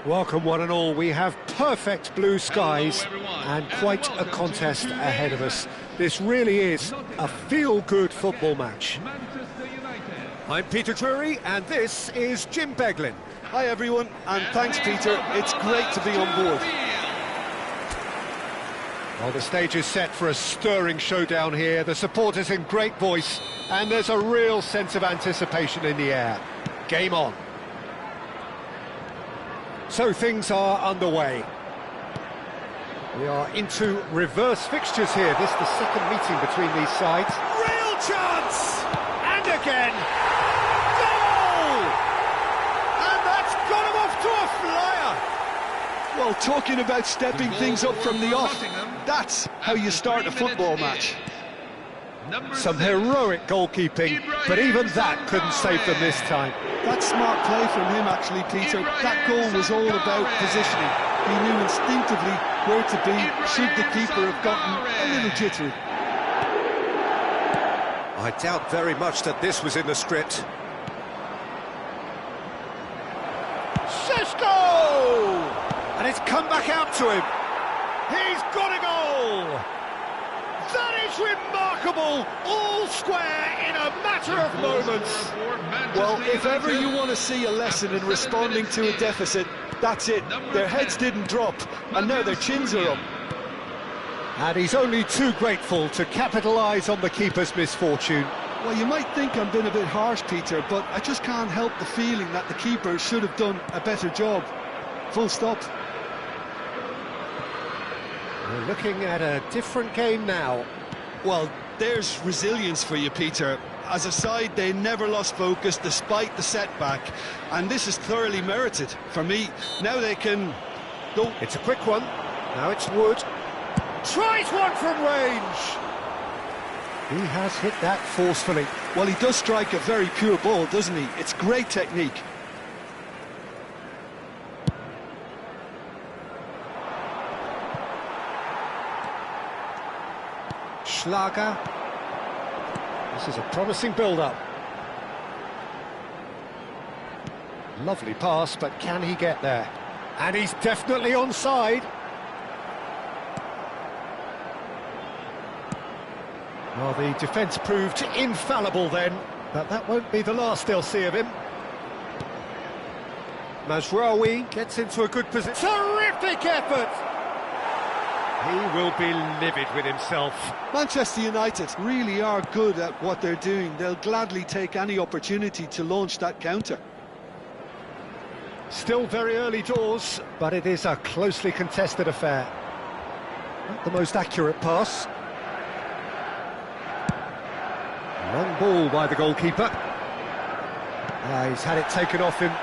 Welcome one and all. We have perfect blue skies and quite a contest ahead of us. This really is a feel-good football match. I'm Peter Drury and this is Jim Beglin. Hi everyone, and thanks Peter, it's great to be on board. Well, the stage is set for a stirring showdown here. The supporters in great voice and there's a real sense of anticipation in the air. Game on. So things are underway. We are into reverse fixtures here. This is the second meeting between these sides. Real chance! And again! Goal! And that's got him off to a flyer! Well, talking about stepping things up from the off, that's how you start a football match. Some heroic goalkeeping, but even that couldn't save them this time. That's smart play from him actually, Peter. That goal was all about positioning. He knew instinctively where to be should the keeper have gotten a little jittery. I doubt very much that this was in the script. Šeško! And it's come back out to him. He's got a goal! That is remarkable! All square in a matter of moments. Well, if ever you want to see a lesson in responding to a deficit, that's it. Their heads didn't drop, and now their chins are up. And he's only too grateful to capitalise on the keeper's misfortune. Well, you might think I'm being a bit harsh, Peter, but I just can't help the feeling that the keeper should have done a better job. Full stop. We're looking at a different game now. Well, there's resilience for you, Peter. As a side, they never lost focus despite the setback, and this is thoroughly merited. For me, now they can go. It's a quick one. Now it's Wood. Tries one from range. He has hit that forcefully. Well, he does strike a very pure ball, doesn't he? It's great technique. Schlager. This is a promising build-up. Lovely pass, but can he get there? And he's definitely onside. Well, the defence proved infallible then, but that won't be the last they'll see of him. Mazraoui gets into a good position. Terrific effort! He will be livid with himself. Manchester United really are good at what they're doing. They'll gladly take any opportunity to launch that counter. Still very early doors, but it is a closely contested affair. Not the most accurate pass. Long ball by the goalkeeper. He's had it taken off him.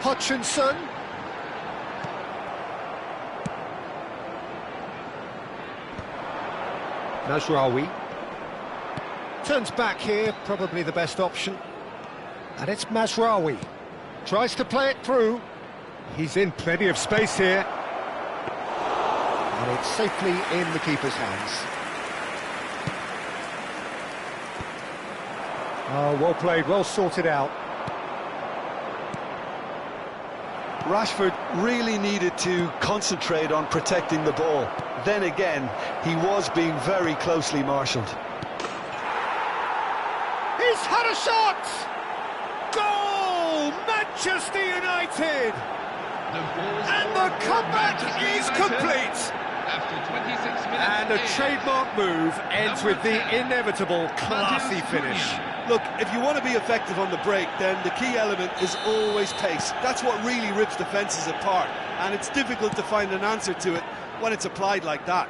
Hutchinson. Mazraoui. Turns back here, probably the best option. And it's Mazraoui. Tries to play it through. He's in plenty of space here. And it's safely in the keeper's hands. Oh, well played, well sorted out. Rashford really needed to concentrate on protecting the ball. Then again, he was being very closely marshalled. He's had a shot! Goal! Manchester United! And the comeback is complete! After 26 minutes and a trademark move ends with the inevitable classy finish. Look, if you want to be effective on the break, then the key element is always pace. That's what really rips defences apart, and it's difficult to find an answer to it when it's applied like that.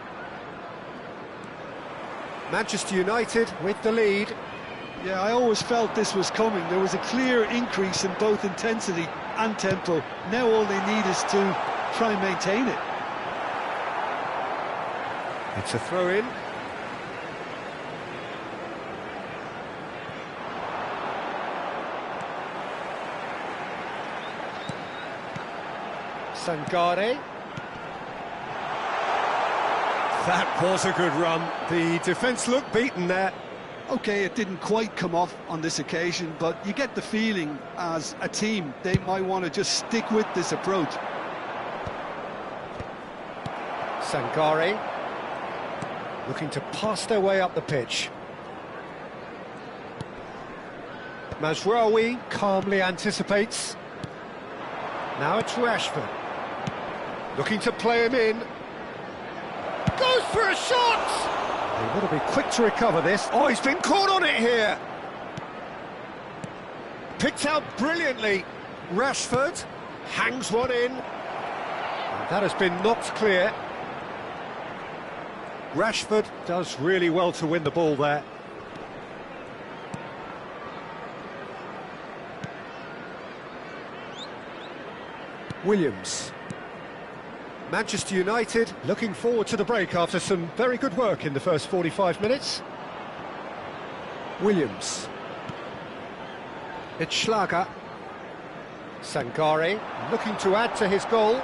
Manchester United with the lead. Yeah, I always felt this was coming. There was a clear increase in both intensity and tempo. Now all they need is to try and maintain it. It's a throw-in. Sangare. That was a good run. The defence looked beaten there. Okay, it didn't quite come off on this occasion, but you get the feeling as a team they might want to just stick with this approach. Sangare looking to pass their way up the pitch. Mazraoui calmly anticipates. Now it's Rashford. Looking to play him in. Goes for a shot! They've got to be quick to recover this. Oh, he's been caught on it here. Picked out brilliantly. Rashford hangs one in. And that has been knocked clear. Rashford does really well to win the ball there. Williams. Manchester United looking forward to the break after some very good work in the first 45 minutes. Williams. It's Schlager. Sangare looking to add to his goal.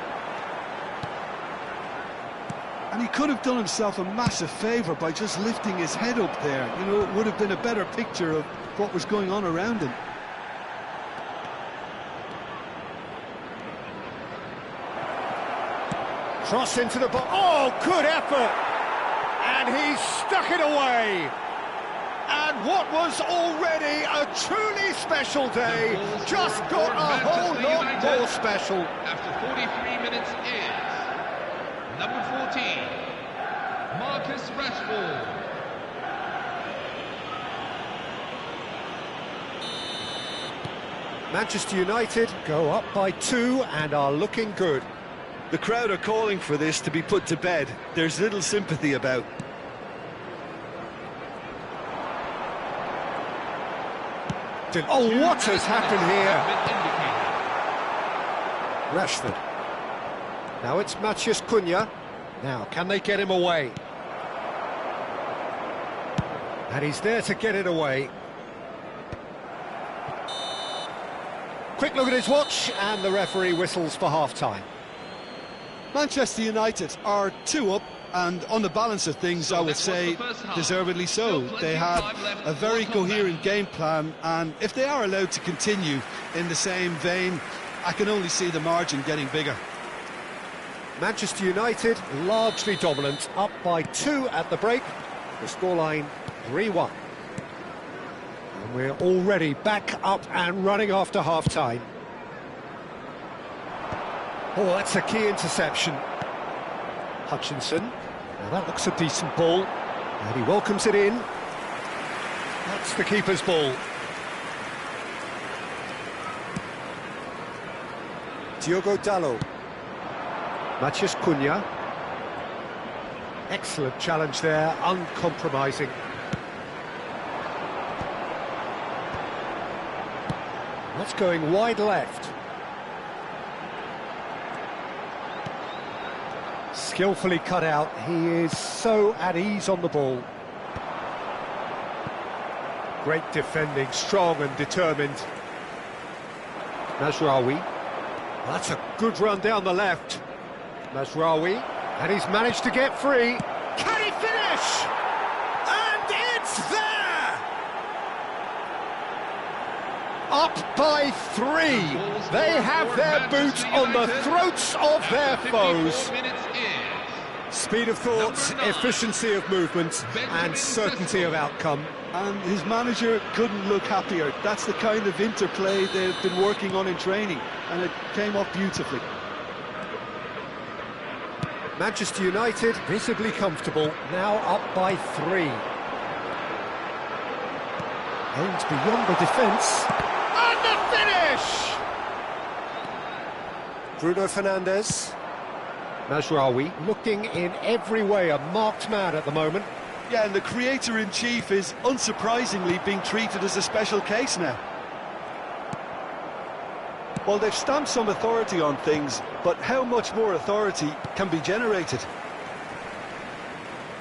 And he could have done himself a massive favour by just lifting his head up there. You know, it would have been a better picture of what was going on around him. Cross into the ball. Oh, good effort! And he's stuck it away. And what was already a truly special day just got a whole lot more special. After 43 minutes is number 14, Marcus Rashford. Manchester United go up by 2 and are looking good. The crowd are calling for this to be put to bed. There's little sympathy about. Oh, what has happened here? Rashford. Now it's Matheus Cunha. Now, can they get him away? And he's there to get it away. Quick look at his watch, and the referee whistles for half-time. Manchester United are 2 up, and on the balance of things, I would say deservedly so. They had a very coherent game plan, and if they are allowed to continue in the same vein, I can only see the margin getting bigger. Manchester United largely dominant, up by 2 at the break. The scoreline 3-1. And we're already back up and running after half-time. Oh, that's a key interception. Hutchinson. Now that looks a decent ball. And he welcomes it in. That's the keeper's ball. Diogo Dalot. Matheus Cunha. Excellent challenge there, uncompromising. That's going wide left. Skillfully cut out. He is so at ease on the ball. Great defending, strong and determined. Mazraoui. Well, that's a good run down the left. Mazraoui, and he's managed to get free. Can he finish? And it's there! Up by 3. They have their boot on the throats of their foes. Speed of thought, efficiency of movement, and certainty of outcome. And his manager couldn't look happier. That's the kind of interplay they've been working on in training, and it came off beautifully. Manchester United visibly comfortable, now up by 3. Aims beyond the defence. And the finish! Bruno Fernandes. Mazraoui looking in every way a marked man at the moment. Yeah, and the creator-in-chief is unsurprisingly being treated as a special case now. Well, they've stamped some authority on things, but how much more authority can be generated?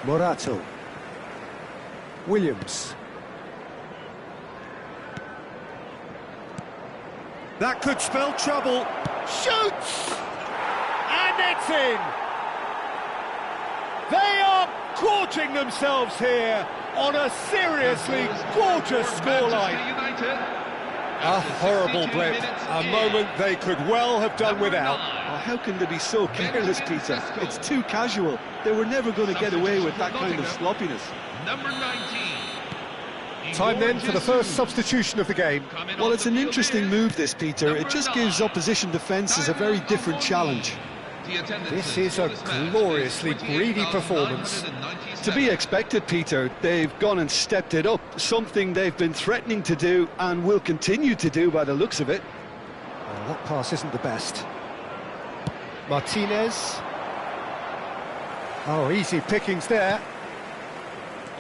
Morato. Williams. That could spell trouble. Shoots! And it's in! They are gorging themselves here on a seriously gorgeous scoreline. A horrible blip, a moment they could well have done without. Oh, how can they be so careless, Peter? It's too casual. They were never going to get away with that kind of sloppiness. Number 19. Time then for the first substitution of the game. Well, it's an interesting move, this, Peter. It just gives opposition defences a very different challenge. This is a gloriously greedy performance. To be expected, Peter. They've gone and stepped it up, something they've been threatening to do and will continue to do by the looks of it. Well, that pass isn't the best. Martinez. Oh, easy pickings there.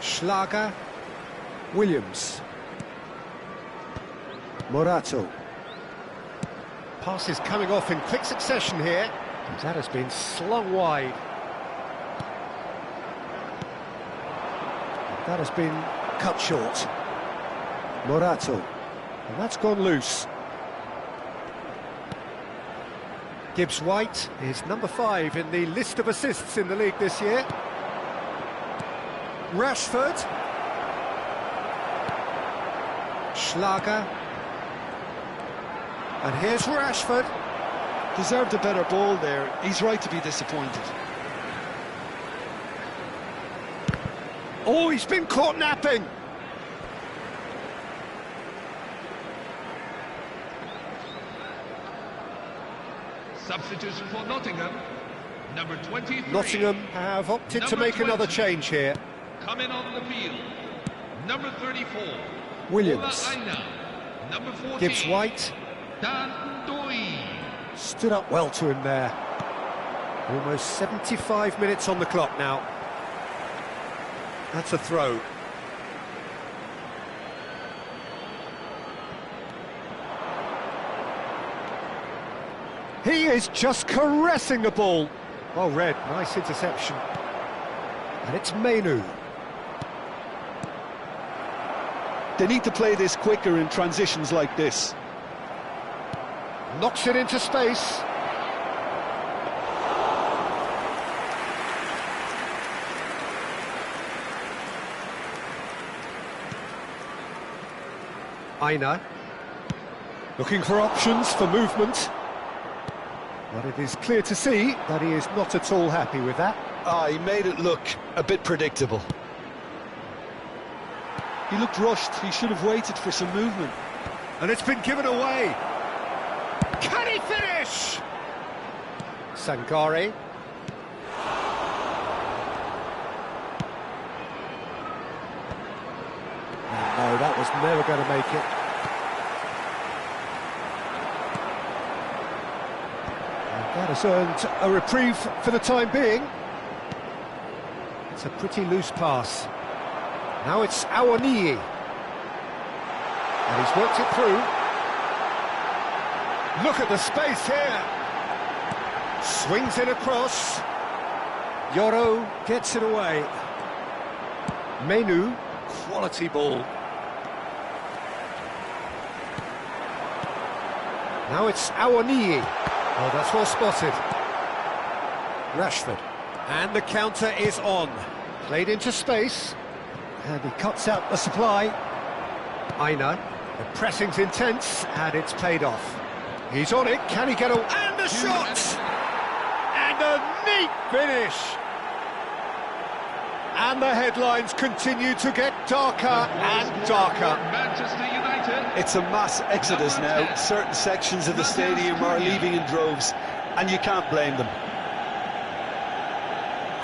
Schlager. Williams. Morato. Pass is coming off in quick succession here. That has been slung wide. That has been cut short. Morato. And that's gone loose. Gibbs-White is number 5 in the list of assists in the league this year. Rashford. Schlager. And here's Rashford. Deserved a better ball there. He's right to be disappointed. Oh, he's been caught napping. Substitution for Nottingham. Number 23. Nottingham have opted to make another change here. Coming on the field. Number 34. Williams. Number 14. Gibbs-White. Dan Doi. Stood up well to him there. Almost 75 minutes on the clock now. That's a throw. He is just caressing the ball. Well read, nice interception. And it's Menu. They need to play this quicker in transitions like this. Knocks it into space. Aina. Looking for options for movement. But it is clear to see that he is not at all happy with that. He made it look a bit predictable. He looked rushed. He should have waited for some movement. And it's been given away. Can he finish? Sangare. No, that was never going to make it. And that has earned a reprieve for the time being. It's a pretty loose pass. Now it's Awoniyi. And he's worked it through. Look at the space here. Swings it across. Yoro gets it away. Menu, quality ball. Now it's Awoniyi. Oh, that's well spotted. Rashford. And the counter is on. Played into space. And he cuts out the supply. Aina. The pressing's intense, and it's paid off. He's on it. Can he get a... And the shot! And a neat finish! And the headlines continue to get darker and darker. Manchester United. It's a mass exodus now. Certain sections of the stadium are leaving in droves, and you can't blame them.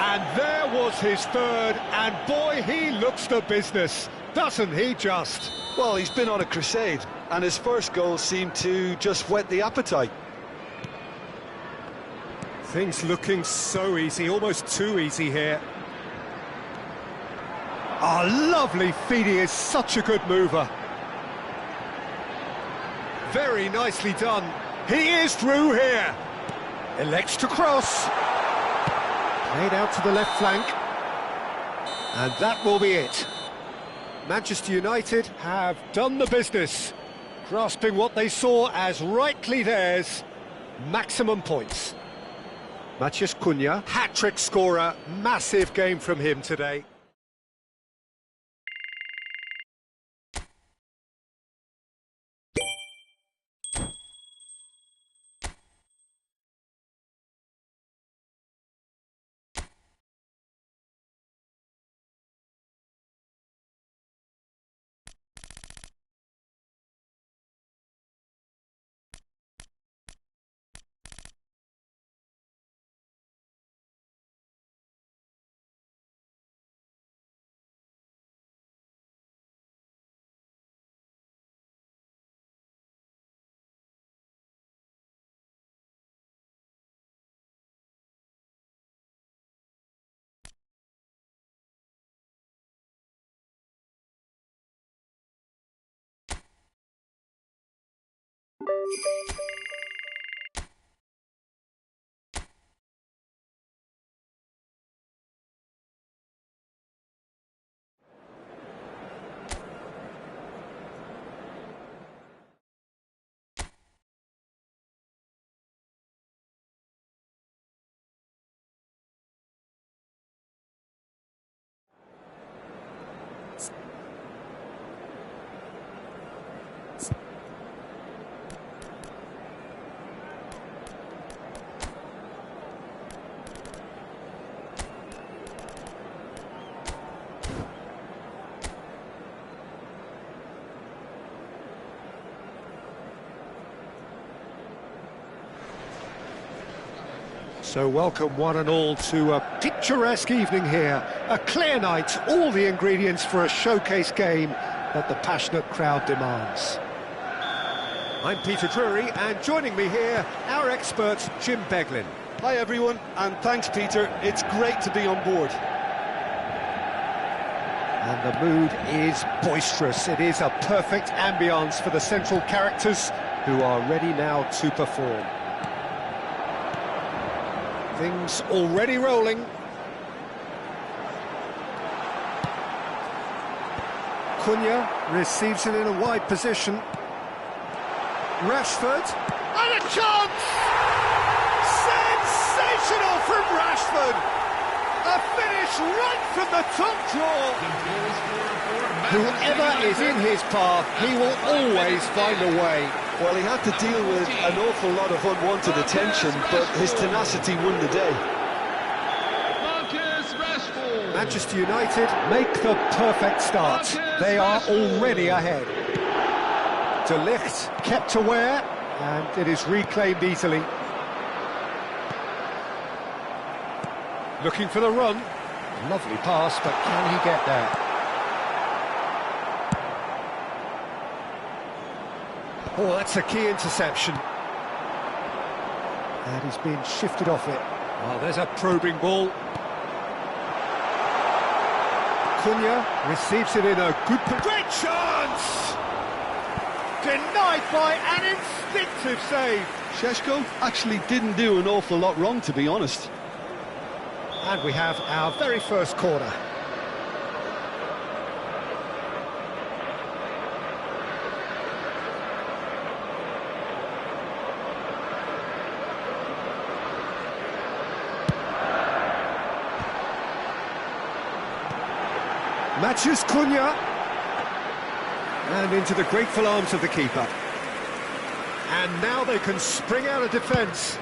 And there was his third, and boy, he looks the business, doesn't he just? Well, he's been on a crusade, and his first goal seemed to just whet the appetite. Things looking so easy, almost too easy here. Oh, lovely feed, he is such a good mover. Very nicely done. He is through here. Elects to cross. Played out to the left flank. And that will be it. Manchester United have done the business, grasping what they saw as rightly theirs, maximum points. Matheus Cunha, hat-trick scorer, massive game from him today. So welcome one and all to a picturesque evening here. A clear night, all the ingredients for a showcase game that the passionate crowd demands. I'm Peter Drury, and joining me here, our expert Jim Beglin. Hi everyone, and thanks Peter, it's great to be on board. And the mood is boisterous. It is a perfect ambience for the central characters who are ready now to perform. Things already rolling. Cunha receives it in a wide position. Rashford, and a chance! Sensational from Rashford! A finish right from the top drawer. Whoever is in his path, he will always find a way. Well, he had to deal with an awful lot of unwanted attention, but his tenacity won the day. Manchester United make the perfect start. They are already ahead. De Ligt kept aware, and it is reclaimed easily. Looking for the run. Lovely pass, but can he get there? Oh, that's a key interception. And he's being shifted off it. Oh, there's a probing ball. Cunha receives it in a good... Great chance! Denied by an instinctive save. Šeško actually didn't do an awful lot wrong, to be honest. And we have our very first corner. Matheus Cunha, and into the grateful arms of the keeper. And now they can spring out of defence.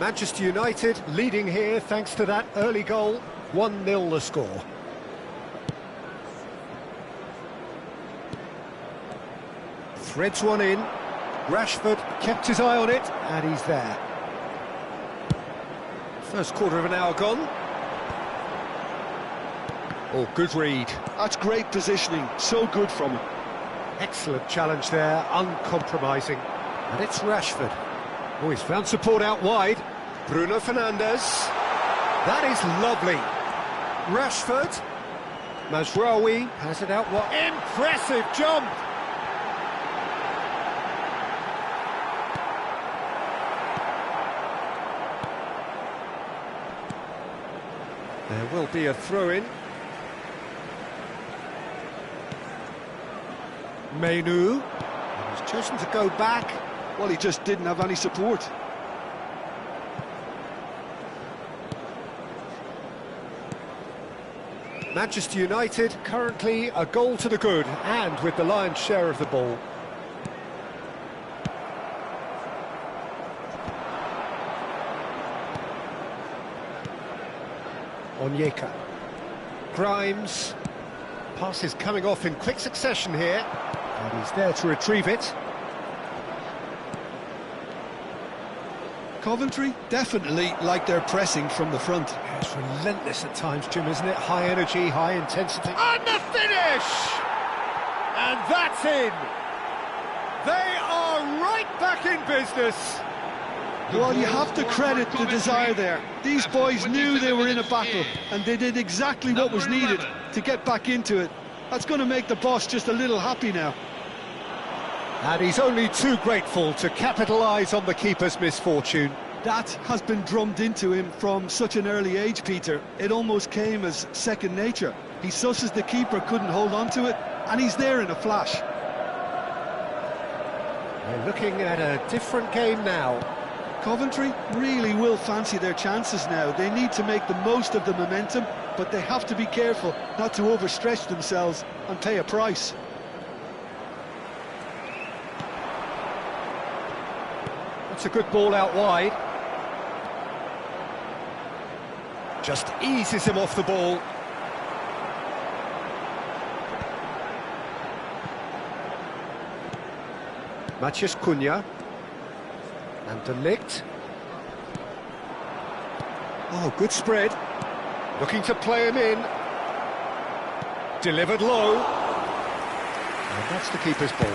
Manchester United leading here thanks to that early goal. 1-0 the score. Threads one in. Rashford kept his eye on it, and he's there. First quarter of an hour gone. Oh, good read. That's great positioning, so good from him. Excellent challenge there, uncompromising. And it's Rashford. Oh, he's found support out wide. Bruno Fernandes. That is lovely. Rashford. Mazraoui has it out wide. Impressive jump. There will be a throw-in. Menu. He's chosen to go back. Well, he just didn't have any support. Manchester United currently a goal to the good, and with the lion's share of the ball. Onyeka. Grimes. Pass is coming off in quick succession here, and he's there to retrieve it. Coventry definitely like their pressing from the front. Yeah, it's relentless at times, Jim, isn't it? High energy, high intensity. And the finish! And that's in! They are right back in business! Well, you have to credit the desire there. These boys knew they were in a battle, and they did exactly what was needed to get back into it. That's going to make the boss just a little happy now. And he's only too grateful to capitalise on the keeper's misfortune. That has been drummed into him from such an early age, Peter. It almost came as second nature. He susses the keeper couldn't hold on to it, and he's there in a flash. They're looking at a different game now. Coventry really will fancy their chances now. They need to make the most of the momentum, but they have to be careful not to overstretch themselves and pay a price. That's a good ball out wide. Just eases him off the ball. Matheus Cunha. And De Ligt. Oh, good spread. Looking to play him in. Delivered low. And that's the keeper's ball.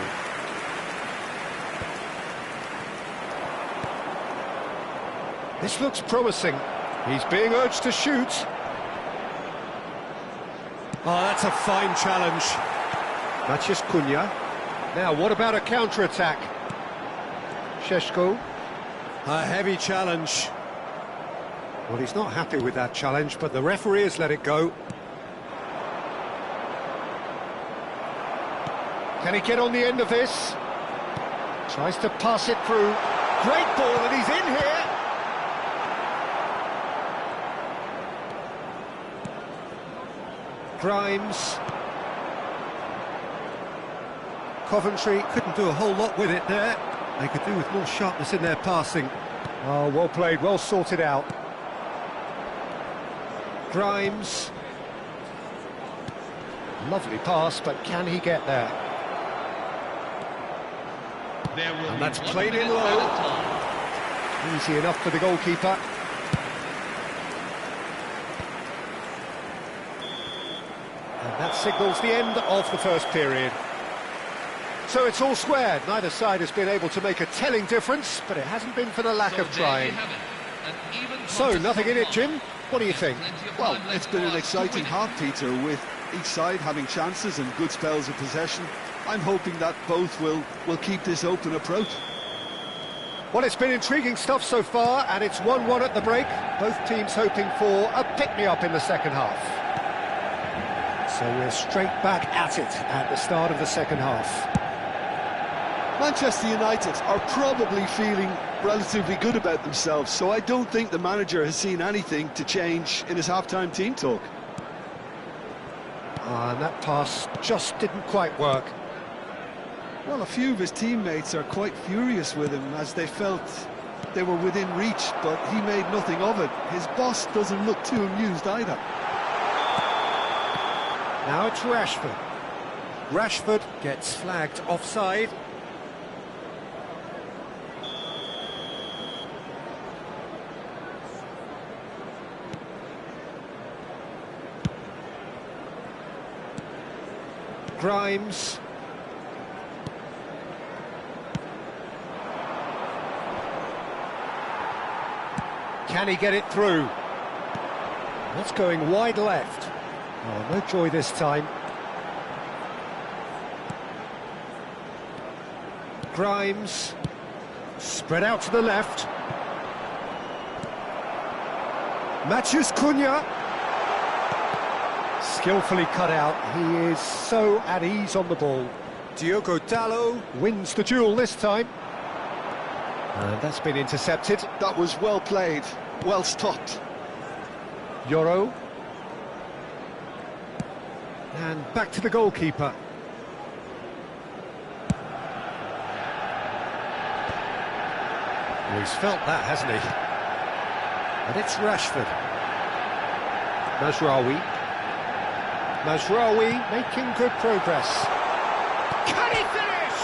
This looks promising. He's being urged to shoot. Oh, that's a fine challenge. Matheus Cunha. Now, what about a counter-attack? Šeško. A heavy challenge. Well, he's not happy with that challenge, but the referee has let it go. Can he get on the end of this? Tries to pass it through. Great ball, and he's in here. Grimes. Coventry couldn't do a whole lot with it there. They could do with more sharpness in their passing. Oh, well played, well sorted out. Grimes. Lovely pass, but can he get there? And that's played in low. Easy enough for the goalkeeper. And that signals the end of the first period. So it's all squared. Neither side has been able to make a telling difference, but it hasn't been for the lack of trying. So, nothing in it, Jim? What do you think? Well, it's been an exciting half, Peter, with each side having chances and good spells of possession. I'm hoping that both will keep this open approach. Well, it's been intriguing stuff so far, and it's 1-1 at the break. Both teams hoping for a pick-me-up in the second half. So we're straight back at it at the start of the second half. Manchester United are probably feeling relatively good about themselves, so I don't think the manager has seen anything to change in his half-time team talk. And that pass just didn't quite work. Well, a few of his teammates are quite furious with him as they felt they were within reach, but he made nothing of it. His boss doesn't look too amused either. Now it's Rashford. Rashford gets flagged offside. Grimes. Can he get it through? That's going wide left. Oh, no joy this time. Grimes. Spread out to the left. Matheus Cunha. Skillfully cut out. He is so at ease on the ball. Diogo Dalot wins the duel this time. And that's been intercepted. That was well played, well stopped. Yoro. And back to the goalkeeper. Well, he's felt that, hasn't he? And it's Rashford. Mazraoui. Mazraoui making good progress. Can he finish?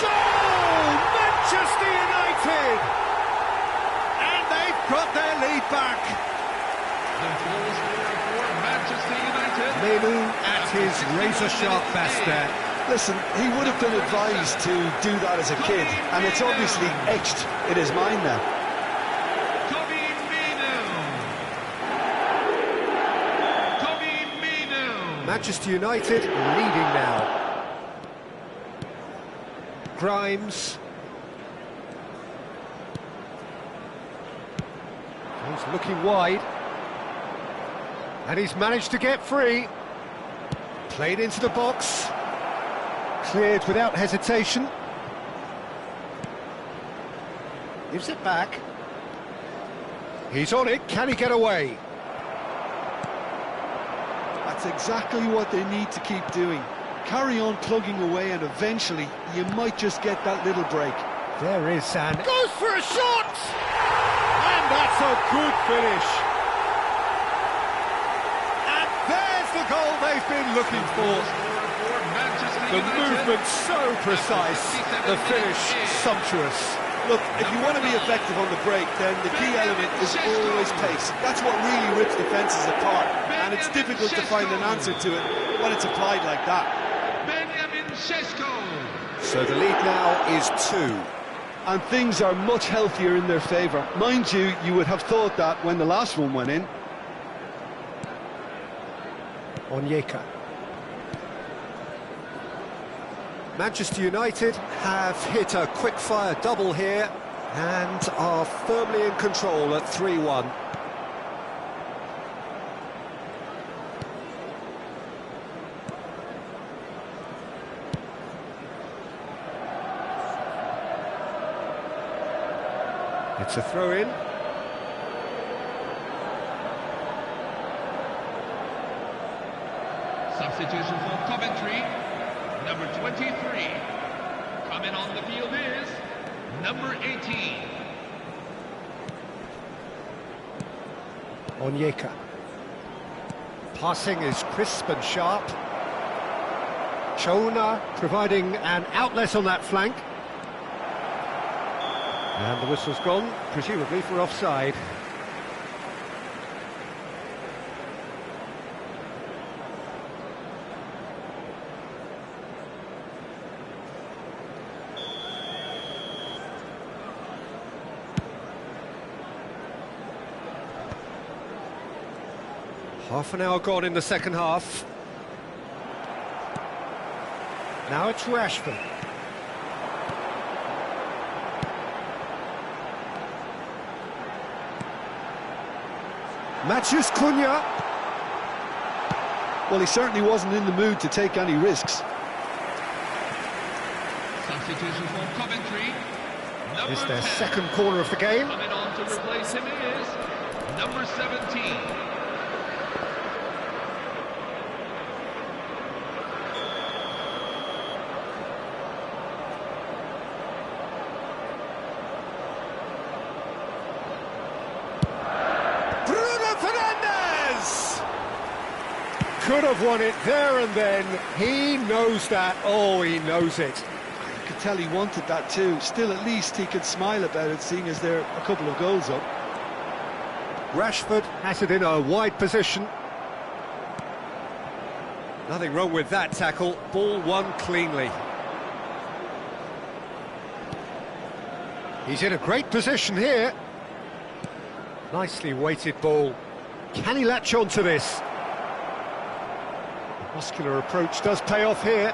Goal! Manchester United! And they've got their lead back. The goal scorer for Manchester United. Menu at his razor-sharp best there. Listen, he would have been advised to do that as a kid, and it's obviously etched in his mind now. Manchester United leading now. Grimes. He's looking wide. And he's managed to get free. Played into the box. Cleared without hesitation. Gives it back. He's on it. Can he get away? That's exactly what they need to keep doing. Carry on plugging away, and eventually you might just get that little break. There is San. Goes for a shot! And that's a good finish. And there's the goal they've been looking for. The movement so precise, the finish sumptuous. Look, if you want to be effective on the break, then the key element is always pace. That's what really rips defences apart, and it's difficult to find an answer to it when it's applied like that. So the lead now is 2. And things are much healthier in their favour. Mind you, you would have thought that when the last one went in. Onyeka. Manchester United have hit a quick-fire double here and are firmly in control at 3-1. It's a throw-in. Substitution for Coventry. Number 23. Coming on the field is number 18. Onyeka. Passing is crisp and sharp. Chona providing an outlet on that flank. And the whistle's gone, presumably for offside. Half an hour gone in the second half. Now it's Rashford. Matheus Cunha. Well, he certainly wasn't in the mood to take any risks. Substitution for Coventry. It's their second corner of the game. Coming on to replace him is number 17. Could have won it there and then. He knows that. Oh, he knows it. You could tell he wanted that too. Still, at least he could smile about it, seeing as they're a couple of goals up. Rashford has it in a wide position. Nothing wrong with that tackle. Ball won cleanly. He's in a great position here. Nicely weighted ball. Can he latch on to this? Muscular approach does pay off here.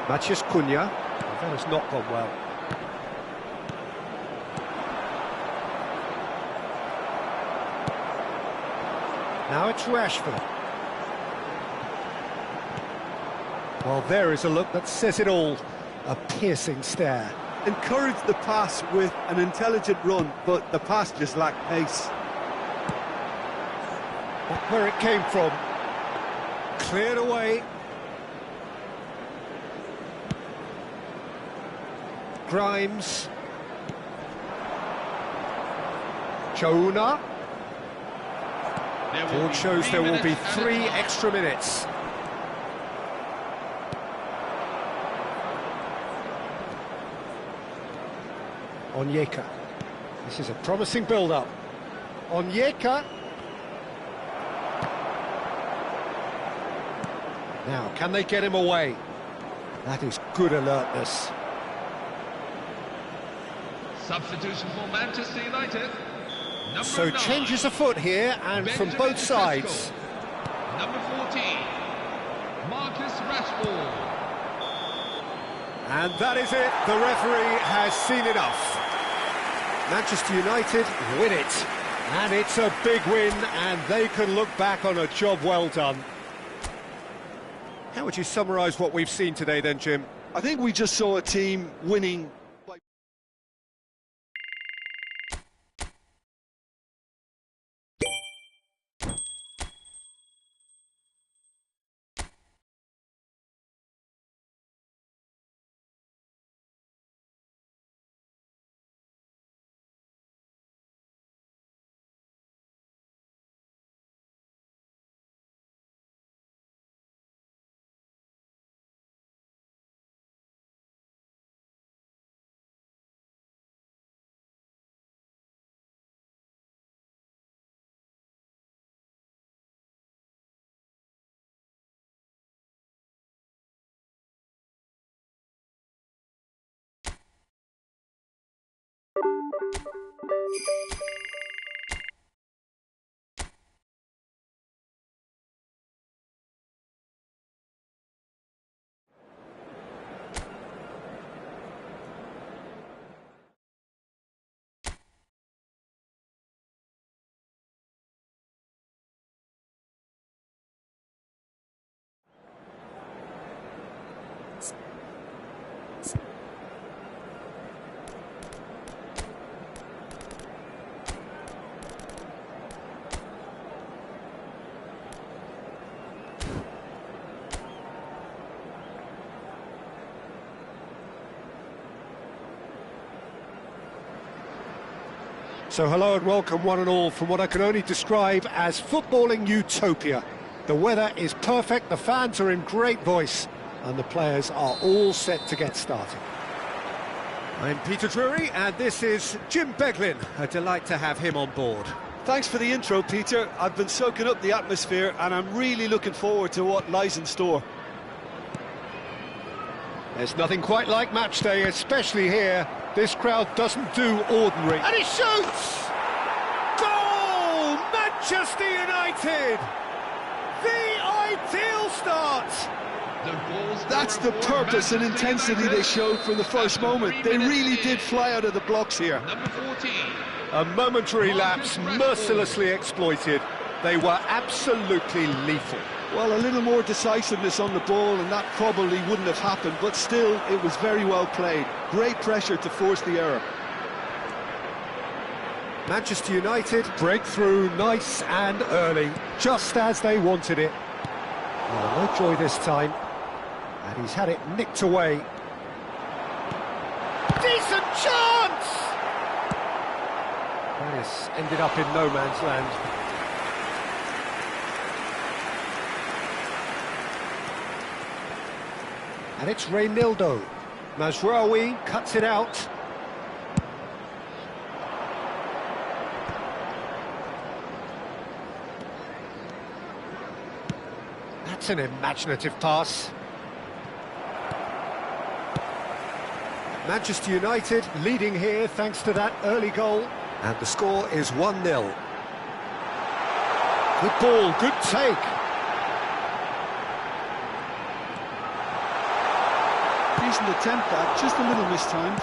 Matheus Cunha. Well, that has not gone well. Now it's Rashford. Well, there is a look that says it all. A piercing stare. encouraged the pass with an intelligent run, but the pass just lacked pace. Back where it came from. Cleared away. Grimes. Jonah. Board shows there will be 3 extra minutes. Onyeka. This is a promising build-up. Onyeka. Now, can they get him away? That is good alertness. Substitution for Manchester United. So 9. changes afoot here, and from Benjamin both sides. Number 14, Marcus Rashford. And that is it. The referee has seen enough. Manchester United win it. And it's a big win, and they can look back on a job well done. How would you summarise what we've seen today then, Jim? I think we just saw a team winning by... So hello and welcome one and all from what I can only describe as footballing utopia. The weather is perfect, the fans are in great voice, and the players are all set to get started. I'm Peter Drury, and this is Jim Beglin. A delight to have him on board. Thanks for the intro, Peter. I've been soaking up the atmosphere, and I'm really looking forward to what lies in store. There's nothing quite like match day, especially here. This crowd doesn't do ordinary. And he shoots! Goal! Manchester United! The ideal start! That's the purpose and intensity they showed from the first moment. They really did fly out of the blocks here. Number 14. A momentary lapse mercilessly exploited. They were absolutely lethal. Well, a little more decisiveness on the ball and that probably wouldn't have happened, but still, it was very well played. Great pressure to force the error. Manchester United break through nice and early, just as they wanted it. Oh, no joy this time. And he's had it nicked away. Decent chance! That has ended up in no man's land. And it's Reynildo. Mazraoui cuts it out. That's an imaginative pass. Manchester United leading here thanks to that early goal. And the score is 1-0. Good ball, good take. Decent attempt that, just a little mistimed.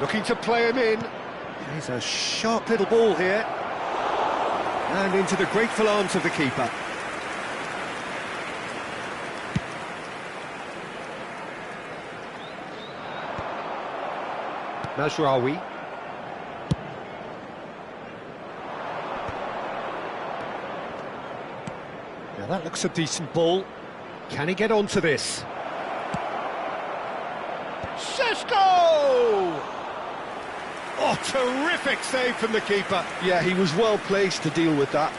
Looking to play him in. He's a sharp little ball here. And into the grateful arms of the keeper. Mazraoui. Now that looks a decent ball. Can he get onto this? Šeško! Oh, terrific save from the keeper. Yeah, he was well placed to deal with that.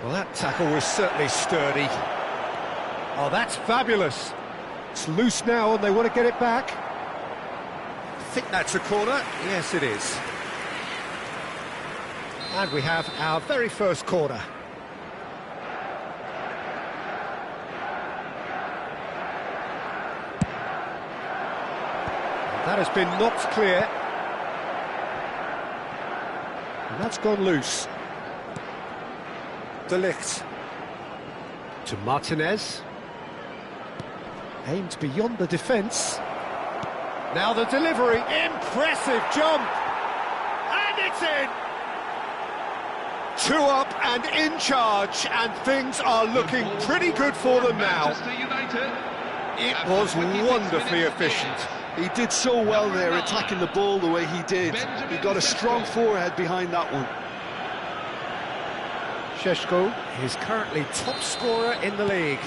Well, that tackle was certainly sturdy. Oh, that's fabulous. It's loose now and they want to get it back. I think that's a corner. Yes, it is. And we have our very first corner. That has been knocked clear. And that's gone loose. De Ligt. To Martinez. Aimed beyond the defence. Now the delivery. Impressive jump. And it's in. 2 up and in charge, and things are looking pretty good for them now. It was wonderfully efficient. He did so well there, attacking the ball the way he did. He got a strong forehead behind that one. Šeško is currently top scorer in the league.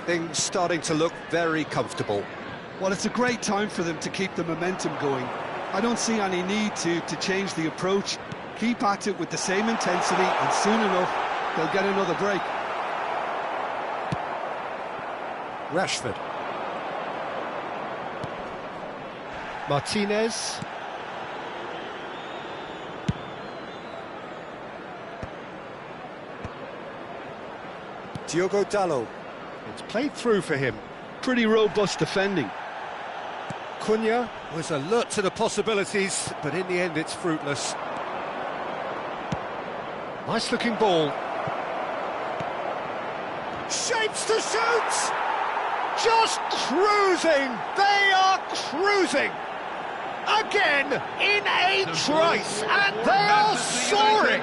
Things starting to look very comfortable. Well, it's a great time for them to keep the momentum going. I don't see any need to change the approach. Keep at it with the same intensity, and soon enough, they'll get another break. Rashford. Martinez. Diogo Dalot. It's played through for him. Pretty robust defending. Cunha was alert to the possibilities, but in the end it's fruitless. Nice looking ball. Shapes to shoot! Just cruising! They are cruising! Again, in a trice, and they are soaring!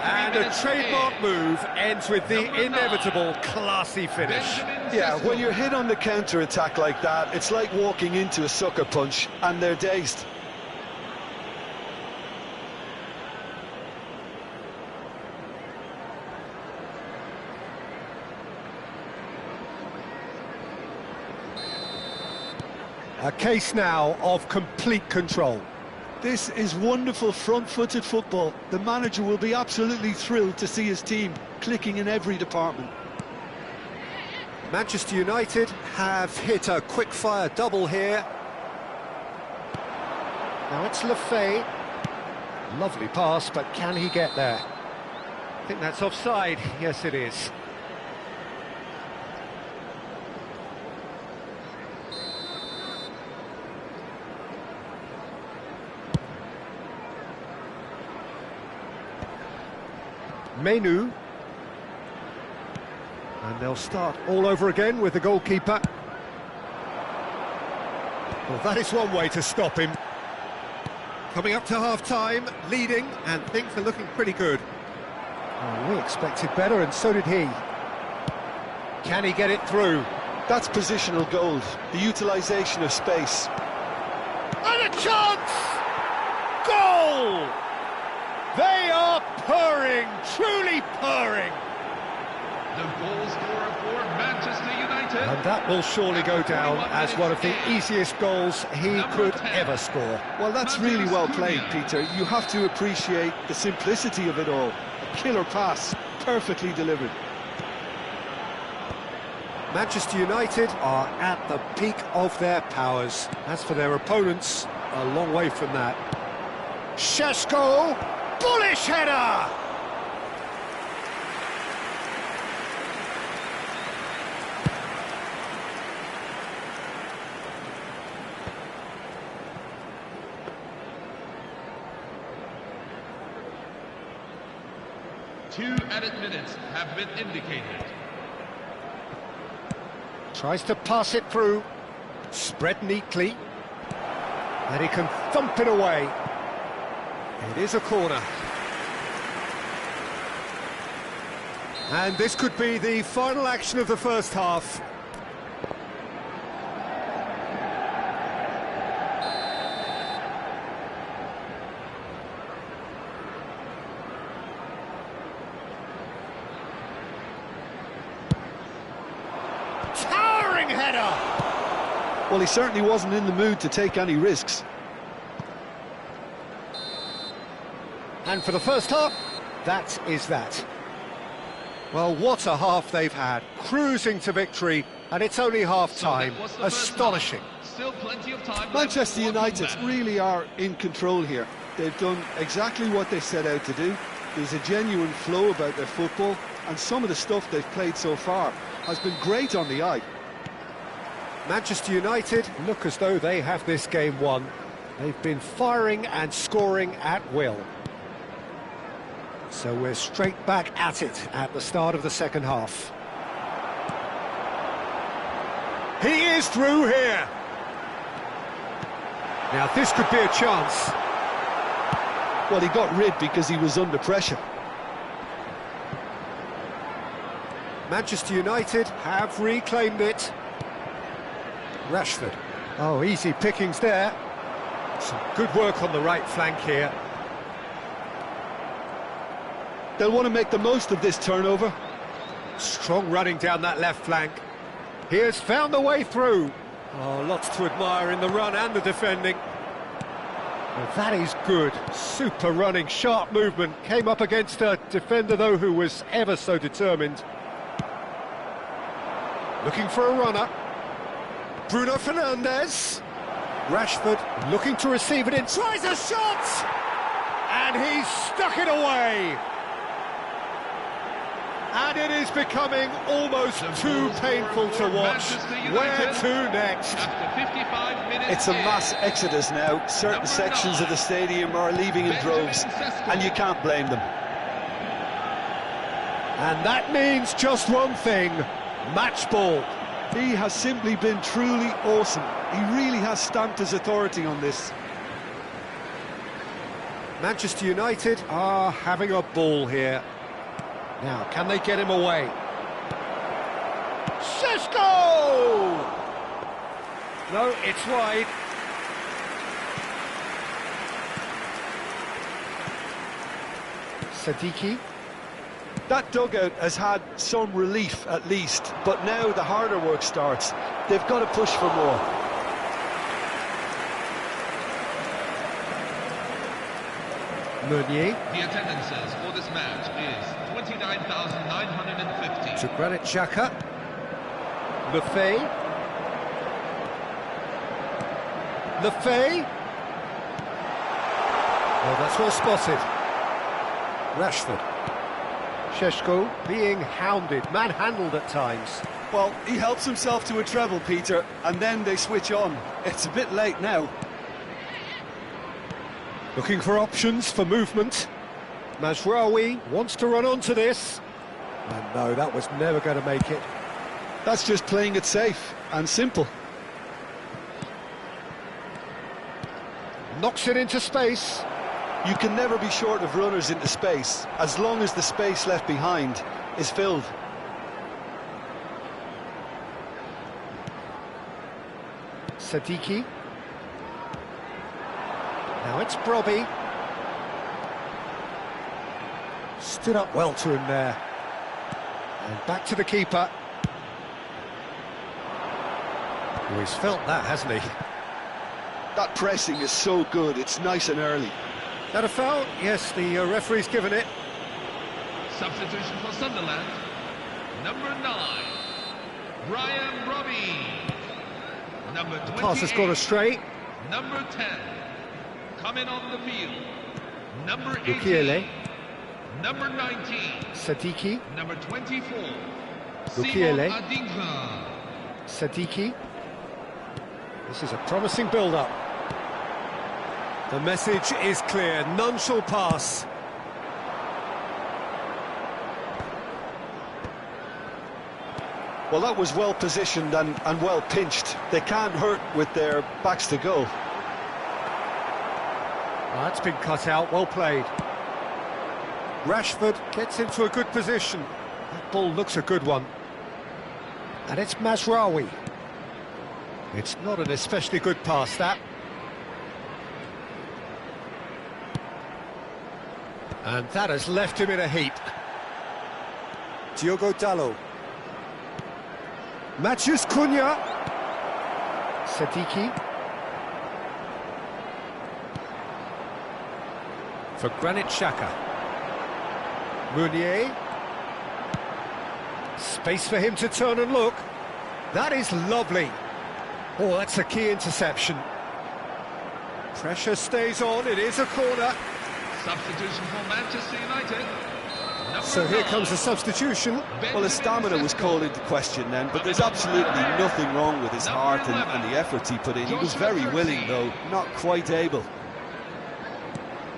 And a trademark move ends with the inevitable classy finish. Yeah, when you're hit on the counter-attack like that, it's like walking into a sucker punch, and they're dazed. A case now of complete control. This is wonderful front-footed football. The manager will be absolutely thrilled to see his team clicking in every department. Manchester United have hit a quick-fire double here. Now it's Lefay. Lovely pass, but can he get there? I think that's offside. Yes, it is. Menu. And they'll start all over again with the goalkeeper. Well, that is one way to stop him. Coming up to half-time, leading, and things are looking pretty good. Well, we expected better, and so did he. Can he get it through? That's positional gold, the utilisation of space. And a chance! Goal! They are purring, truly purring. The goal scorer for Manchester United. And that will surely go down as one of the easiest goals he could ever score. Well, that's really well played, Peter. You have to appreciate the simplicity of it all. A killer pass, perfectly delivered. Manchester United are at the peak of their powers. As for their opponents, a long way from that. Šeško, bullish header! Two added minutes have been indicated. Tries to pass it through. Spread neatly. And he can thump it away. It is a corner. And this could be the final action of the first half. Towering header! Well, he certainly wasn't in the mood to take any risks. And for the first half, that is that. Well, what a half they've had, cruising to victory, and it's only half-time. Astonishing. Still plenty of time. Manchester United really are in control here. They've done exactly what they set out to do. There's a genuine flow about their football, and some of the stuff they've played so far has been great on the eye. Manchester United look as though they have this game won. They've been firing and scoring at will. So we're straight back at it at the start of the second half. He is through here. Now this could be a chance. Well, he got rid because he was under pressure. Manchester United have reclaimed it. Rashford. Oh, easy pickings there. Some good work on the right flank here. They'll want to make the most of this turnover. Strong running down that left flank. He has found the way through. Oh, lots to admire in the run and the defending. Well, that is good. Super running, sharp movement. Came up against a defender, though, who was ever so determined. Looking for a runner. Bruno Fernandes. Rashford looking to receive it in. Tries a shot! And he's stuck it away. And it is becoming almost too painful to watch. Where to next? After 55 minutes, It's a mass exodus now. Certain sections of the stadium are leaving in droves, and you can't blame them. And that means just one thing, match ball. He has simply been truly awesome. He really has stamped his authority on this. Manchester United are having a ball here. Now, can they get him away? Šeško! No, it's wide. Sadiki. That dugout has had some relief at least, but now the harder work starts. They've got to push for more. Meunier. The attendances for this match is 29,950. To Granit Xhaka. Lefay. Lefay. Oh, that's well spotted. Rashford. Šeško being hounded, manhandled at times. Well, he helps himself to a treble, Peter, and then they switch on. It's a bit late now. Looking for options for movement. Mazraoui wants to run onto this. And no, that was never going to make it. That's just playing it safe and simple. Knocks it into space. You can never be short of runners into space, as long as the space left behind is filled. Sadiki. Now it's Brobby. Stood up well to him there. And back to the keeper. Oh, he's felt that, hasn't he? That pressing is so good, it's nice and early. That a foul? Yes, the referee's given it. Substitution for Sunderland. Number 9, Ryan Brobby. Number 28, Pass has gone astray. Number 10, coming on the field. Number 18, Mukiele. Number 19, Sadiki. Number 24, Mukiele. Simon Adingra. Sadiki. This is a promising build-up. The message is clear, none shall pass. Well, that was well positioned and well pinched. They can't hurt with their backs to goal. That's been cut out, well played. Rashford gets into a good position. That ball looks a good one. And it's Mazraoui. It's not an especially good pass, that. And that has left him in a heap. Diogo Dalot. Matheus Cunha. Sadiki. For Granit Xhaka. Meunier. Space for him to turn and look. That is lovely. Oh, that's a key interception. Pressure stays on, it is a corner. Substitution for Manchester United. So here comes the substitution. Well, his stamina was called into question then, but there's absolutely nothing wrong with his heart and the efforts he put in. He was very willing, though, not quite able.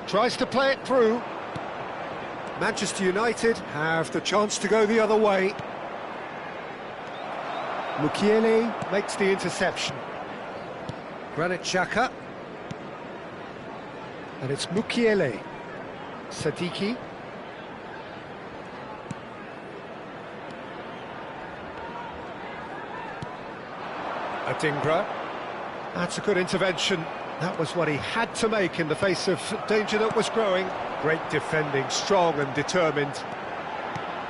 Tries to play it through. Manchester United have the chance to go the other way. Mukiele makes the interception. Granit Xhaka. And it's Mukiele. Sadiki. Adingra. That's a good intervention. That was what he had to make in the face of danger that was growing. Great defending, strong and determined.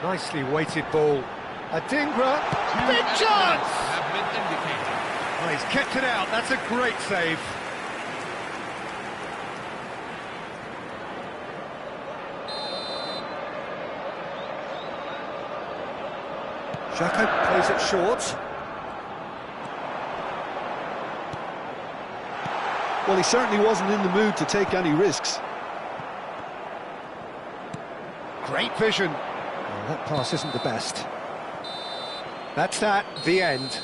Nicely weighted ball. Adingra, big chance! Have been indicated. Oh, he's kept it out, that's a great save. Xhaka plays it short. Well, he certainly wasn't in the mood to take any risks. Great vision. Oh, that pass isn't the best. That's that, the end.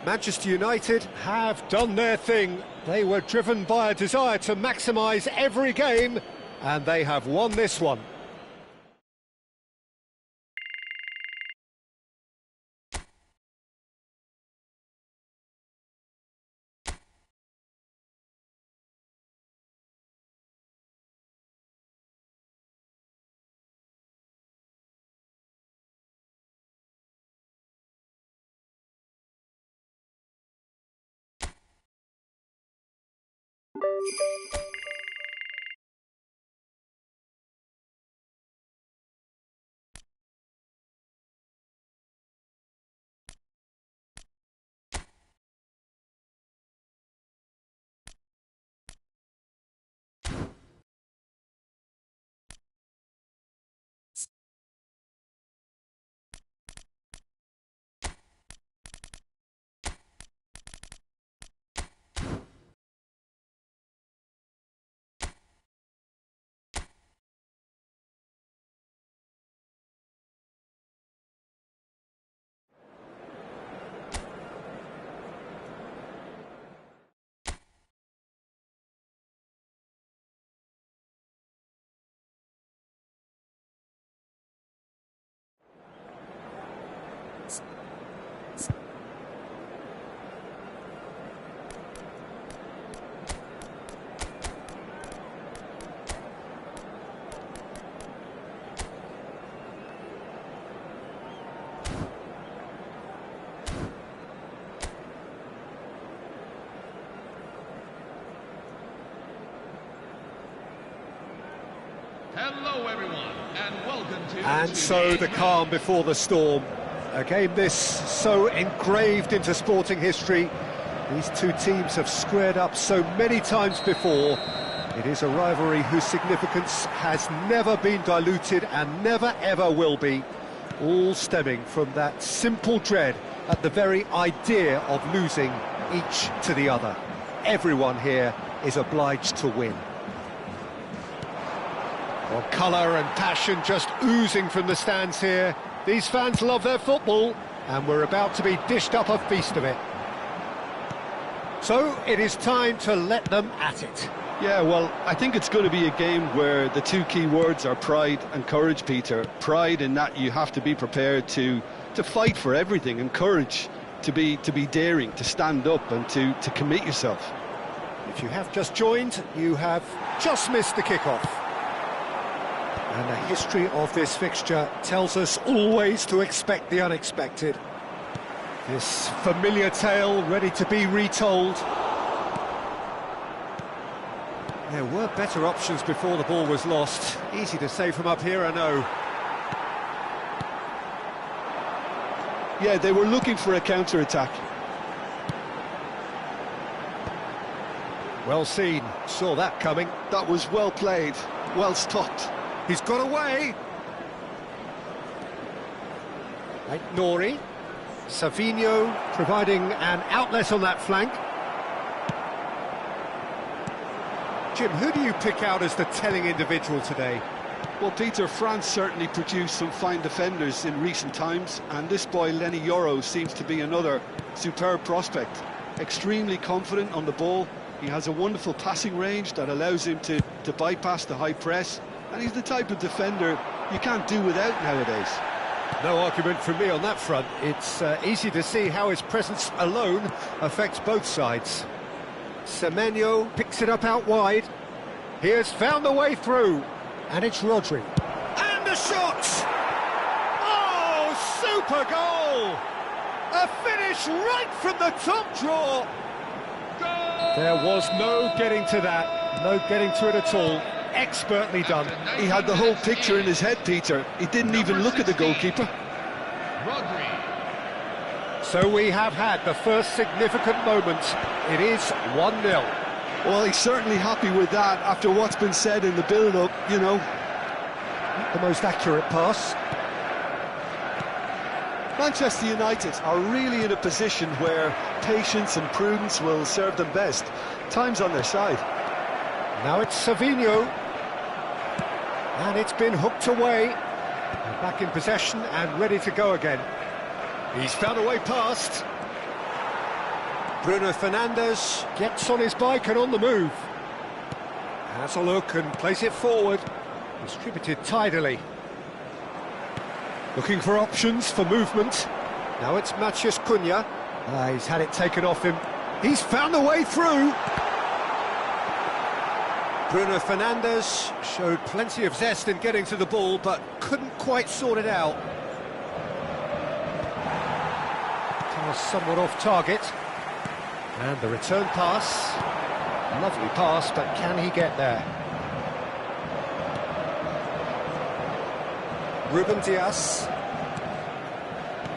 Manchester United have done their thing. They were driven by a desire to maximise every game, and they have won this one. Hello everyone, and welcome to... And so the calm before the storm. A game this so engraved into sporting history. These two teams have squared up so many times before. It is a rivalry whose significance has never been diluted and never ever will be. All stemming from that simple dread at the very idea of losing each to the other. Everyone here is obliged to win. Well, colour and passion just oozing from the stands here. These fans love their football, and we're about to be dished up a feast of it. So, it is time to let them at it. Yeah, well, I think it's going to be a game where the two key words are pride and courage, Peter. Pride in that you have to be prepared to fight for everything, and courage to be daring, to stand up and to commit yourself. If you have just joined, you have just missed the kickoff. And the history of this fixture tells us always to expect the unexpected. This familiar tale ready to be retold. There were better options before the ball was lost. Easy to say from up here, I know. Yeah, they were looking for a counter-attack. Well seen, saw that coming. That was well played, well stopped. He's got away. Right, Nori. Savinho providing an outlet on that flank. Jim, who do you pick out as the telling individual today? Well, Peter, France certainly produced some fine defenders in recent times, and this boy, Lenny Yoro, seems to be another superb prospect. Extremely confident on the ball. He has a wonderful passing range that allows him to bypass the high press, and he's the type of defender you can't do without nowadays. No argument from me on that front. It's easy to see how his presence alone affects both sides. Semenyo picks it up out wide. He has found the way through. And it's Rodri. And a shot! Oh, super goal! A finish right from the top draw. Goal! There was no getting to that. No getting to it at all. Expertly done. He had the whole picture in his head, Peter. He didn't even look at the goalkeeper. Rodri. So we have had the first significant moment. It is 1-0. Well, he's certainly happy with that after what's been said in the build-up, you know. The most accurate pass. Manchester United are really in a position where patience and prudence will serve them best. Time's on their side. Now it's Savinho. And it's been hooked away. They're back in possession and ready to go again. He's found a way past. Bruno Fernandes gets on his bike and on the move. Has a look and plays it forward. Distributed tidily. Looking for options for movement. Now it's Matheus Cunha. He's had it taken off him. He's found a way through. Bruno Fernandes showed plenty of zest in getting to the ball, but couldn't quite sort it out. Pass somewhat off target. And the return pass. Lovely pass, but can he get there? Ruben Dias.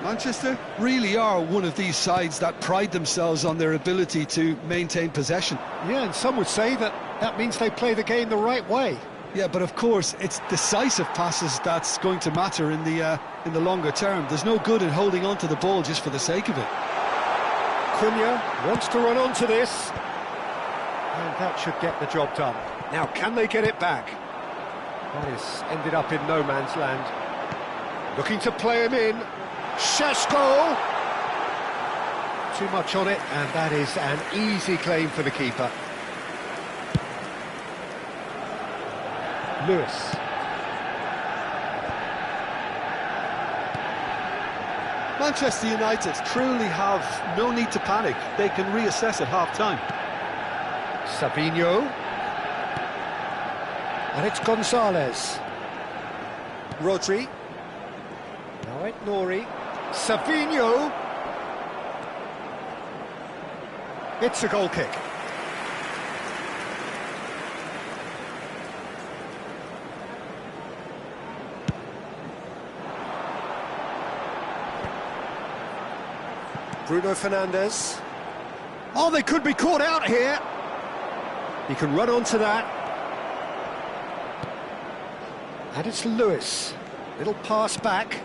Manchester really are one of these sides that pride themselves on their ability to maintain possession. Yeah, and some would say that means they play the game the right way. Yeah, but of course, it's decisive passes that's going to matter in the longer term. There's no good in holding on to the ball just for the sake of it. Cunha wants to run onto this. And that should get the job done. Now, can they get it back? That has ended up in no man's land. Looking to play him in. Šeško! Too much on it, and that is an easy claim for the keeper. Lewis. Manchester United truly have no need to panic. They can reassess at half-time. Savinho. And it's Gonzalez. Rodri. Now it's Nori. Savinho. It's a goal kick. Bruno Fernandes. Oh, they could be caught out here. He can run onto that. And it's Lewis. Little pass back.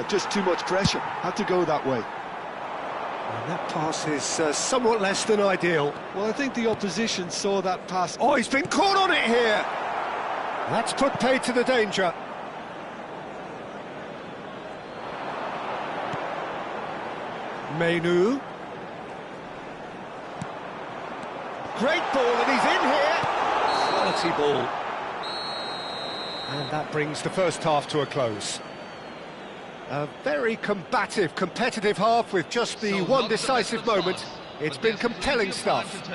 Just too much pressure. Had to go that way. And that pass is somewhat less than ideal. Well, I think the opposition saw that pass. Oh, he's been caught on it here. That's put paid to the danger. Menu. Great ball, and he's in here. Quality ball. And that brings the first half to a close. A very combative, competitive half with just the one decisive moment. It's been compelling stuff.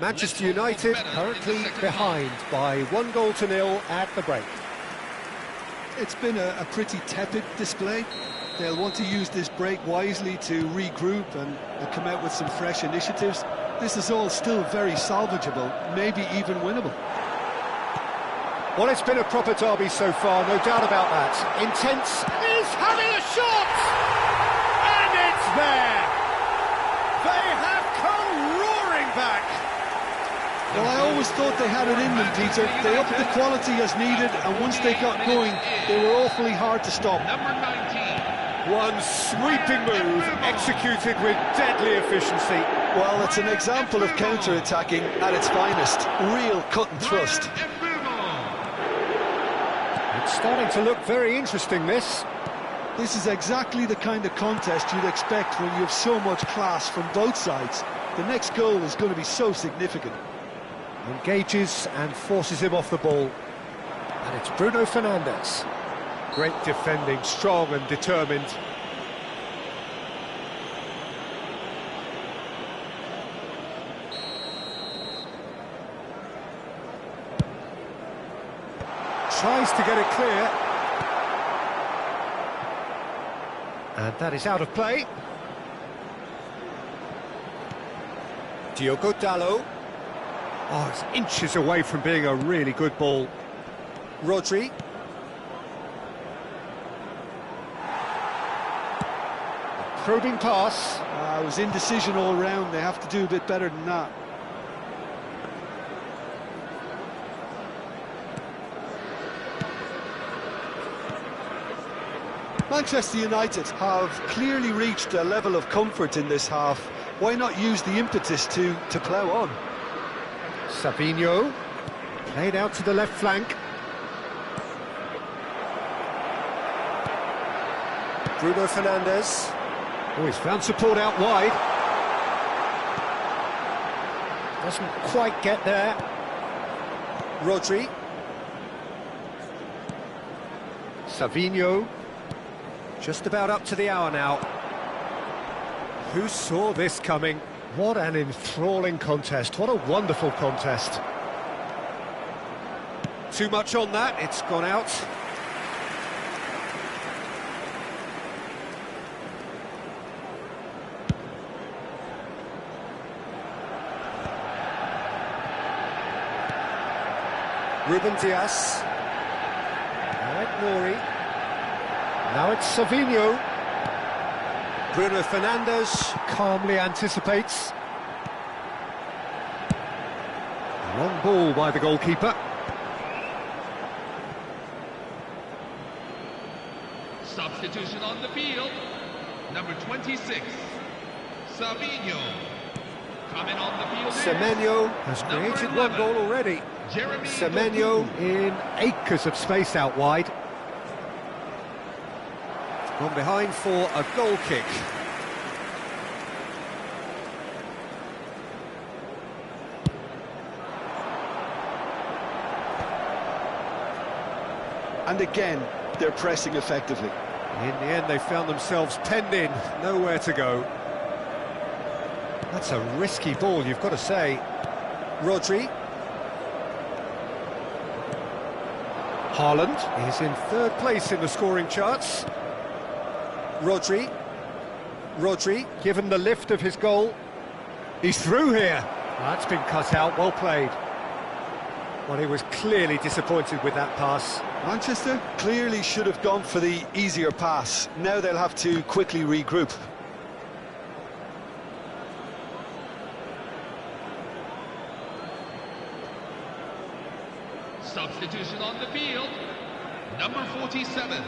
Manchester United currently behind by 1-0 at the break. It's been a pretty tepid display. They'll want to use this break wisely to regroup and come out with some fresh initiatives. This is all still very salvageable, maybe even winnable. Well, it's been a proper derby so far, no doubt about that. Intense, is having a shot! And it's there! They have come roaring back! Well, I always thought they had it in them, Peter. They upped the quality as needed, and once they got going, they were awfully hard to stop. Number 19. One sweeping move, executed with deadly efficiency. Well, it's an example of counter-attacking at its finest. Real cut and thrust. It's starting to look very interesting, this. This is exactly the kind of contest you'd expect when you have so much class from both sides. The next goal is going to be so significant. Engages and forces him off the ball. And it's Bruno Fernandes. Great defending, strong and determined. Tries to get it clear. And that is out of play. Diogo Dalot. Oh, it's inches away from being a really good ball. Rodri. Probing pass. It was indecision all round. They have to do a bit better than that. Manchester United have clearly reached a level of comfort in this half. Why not use the impetus to plough on? Savinho, played out to the left flank. Bruno Fernandes. Oh, he's found support out wide. Doesn't quite get there. Rodri. Savinho. Just about up to the hour now. Who saw this coming? What an enthralling contest. What a wonderful contest. Too much on that. It's gone out. Ruben Dias. Right, Mori. Now it's Savinho. Bruno Fernandes calmly anticipates. Long ball by the goalkeeper. Substitution on the field. Number 26, Savinho. Coming on the field. Semenyo has created one goal already. Semenyo in acres of space out wide. Gone behind for a goal kick. And again, they're pressing effectively. In the end, they found themselves penned in, nowhere to go. That's a risky ball, you've got to say. Rodri. Haaland is in third place in the scoring charts. Rodri, given the lift of his goal, he's through here. That's been cut out, well played. Well, he was clearly disappointed with that pass. Manchester clearly should have gone for the easier pass. Now they'll have to quickly regroup. Substitution on the field. Number 47,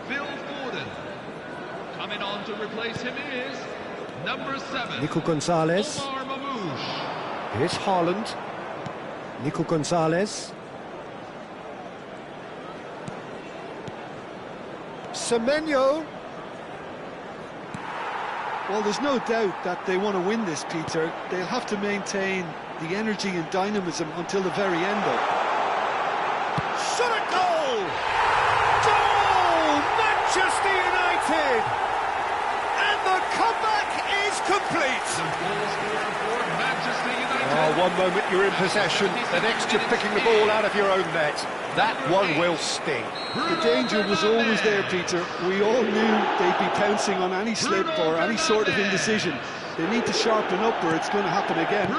Phil Foden. Coming on to replace him is number 7, Nico Gonzalez. Omar Mamouche. Here's Haaland. Nico Gonzalez. Semenyo. Well, there's no doubt that they want to win this, Peter. They'll have to maintain the energy and dynamism until the very end, though. Shot at goal! Goal! Manchester United! And the comeback is complete! The goal scorer for Manchester United. Oh, one moment you're in possession, the next you're picking the ball out of your own net. That one will sting. The danger was always there, Peter. We all knew they'd be pouncing on any slip or any sort of indecision. They need to sharpen up or it's going to happen again.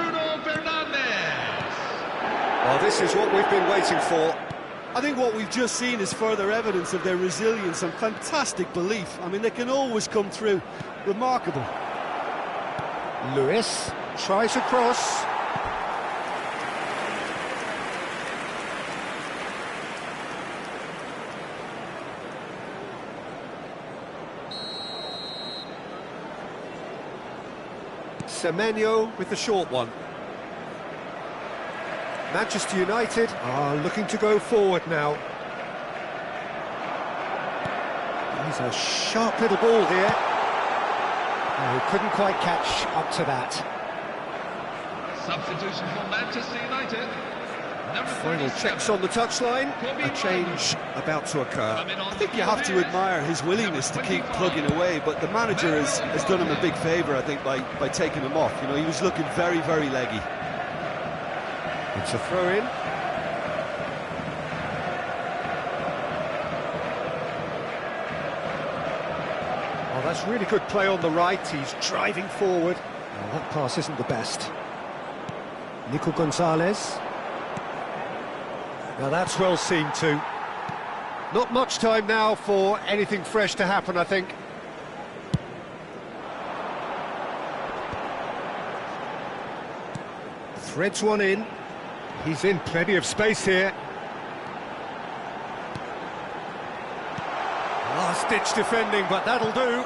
Well, this is what we've been waiting for. I think what we've just seen is further evidence of their resilience and fantastic belief. I mean, they can always come through. Remarkable. Lewis tries a cross. Semenyo with the short one. Manchester United are looking to go forward now. He's a sharp little ball here. Oh, couldn't quite catch up to that. Substitution for Manchester United. Number Final 37. checks on the touchline. A change about to occur. I think you have to admire his willingness to keep plugging away, but the manager has done him a big favour, I think, by taking him off. You know, he was looking very, very leggy. It's a throw-in. Oh, that's really good play on the right. He's driving forward. Oh, that pass isn't the best. Nico Gonzalez. Now that's well seen too. Not much time now for anything fresh to happen, I think. Threads one in. He's in plenty of space here. Last-ditch defending, but that'll do.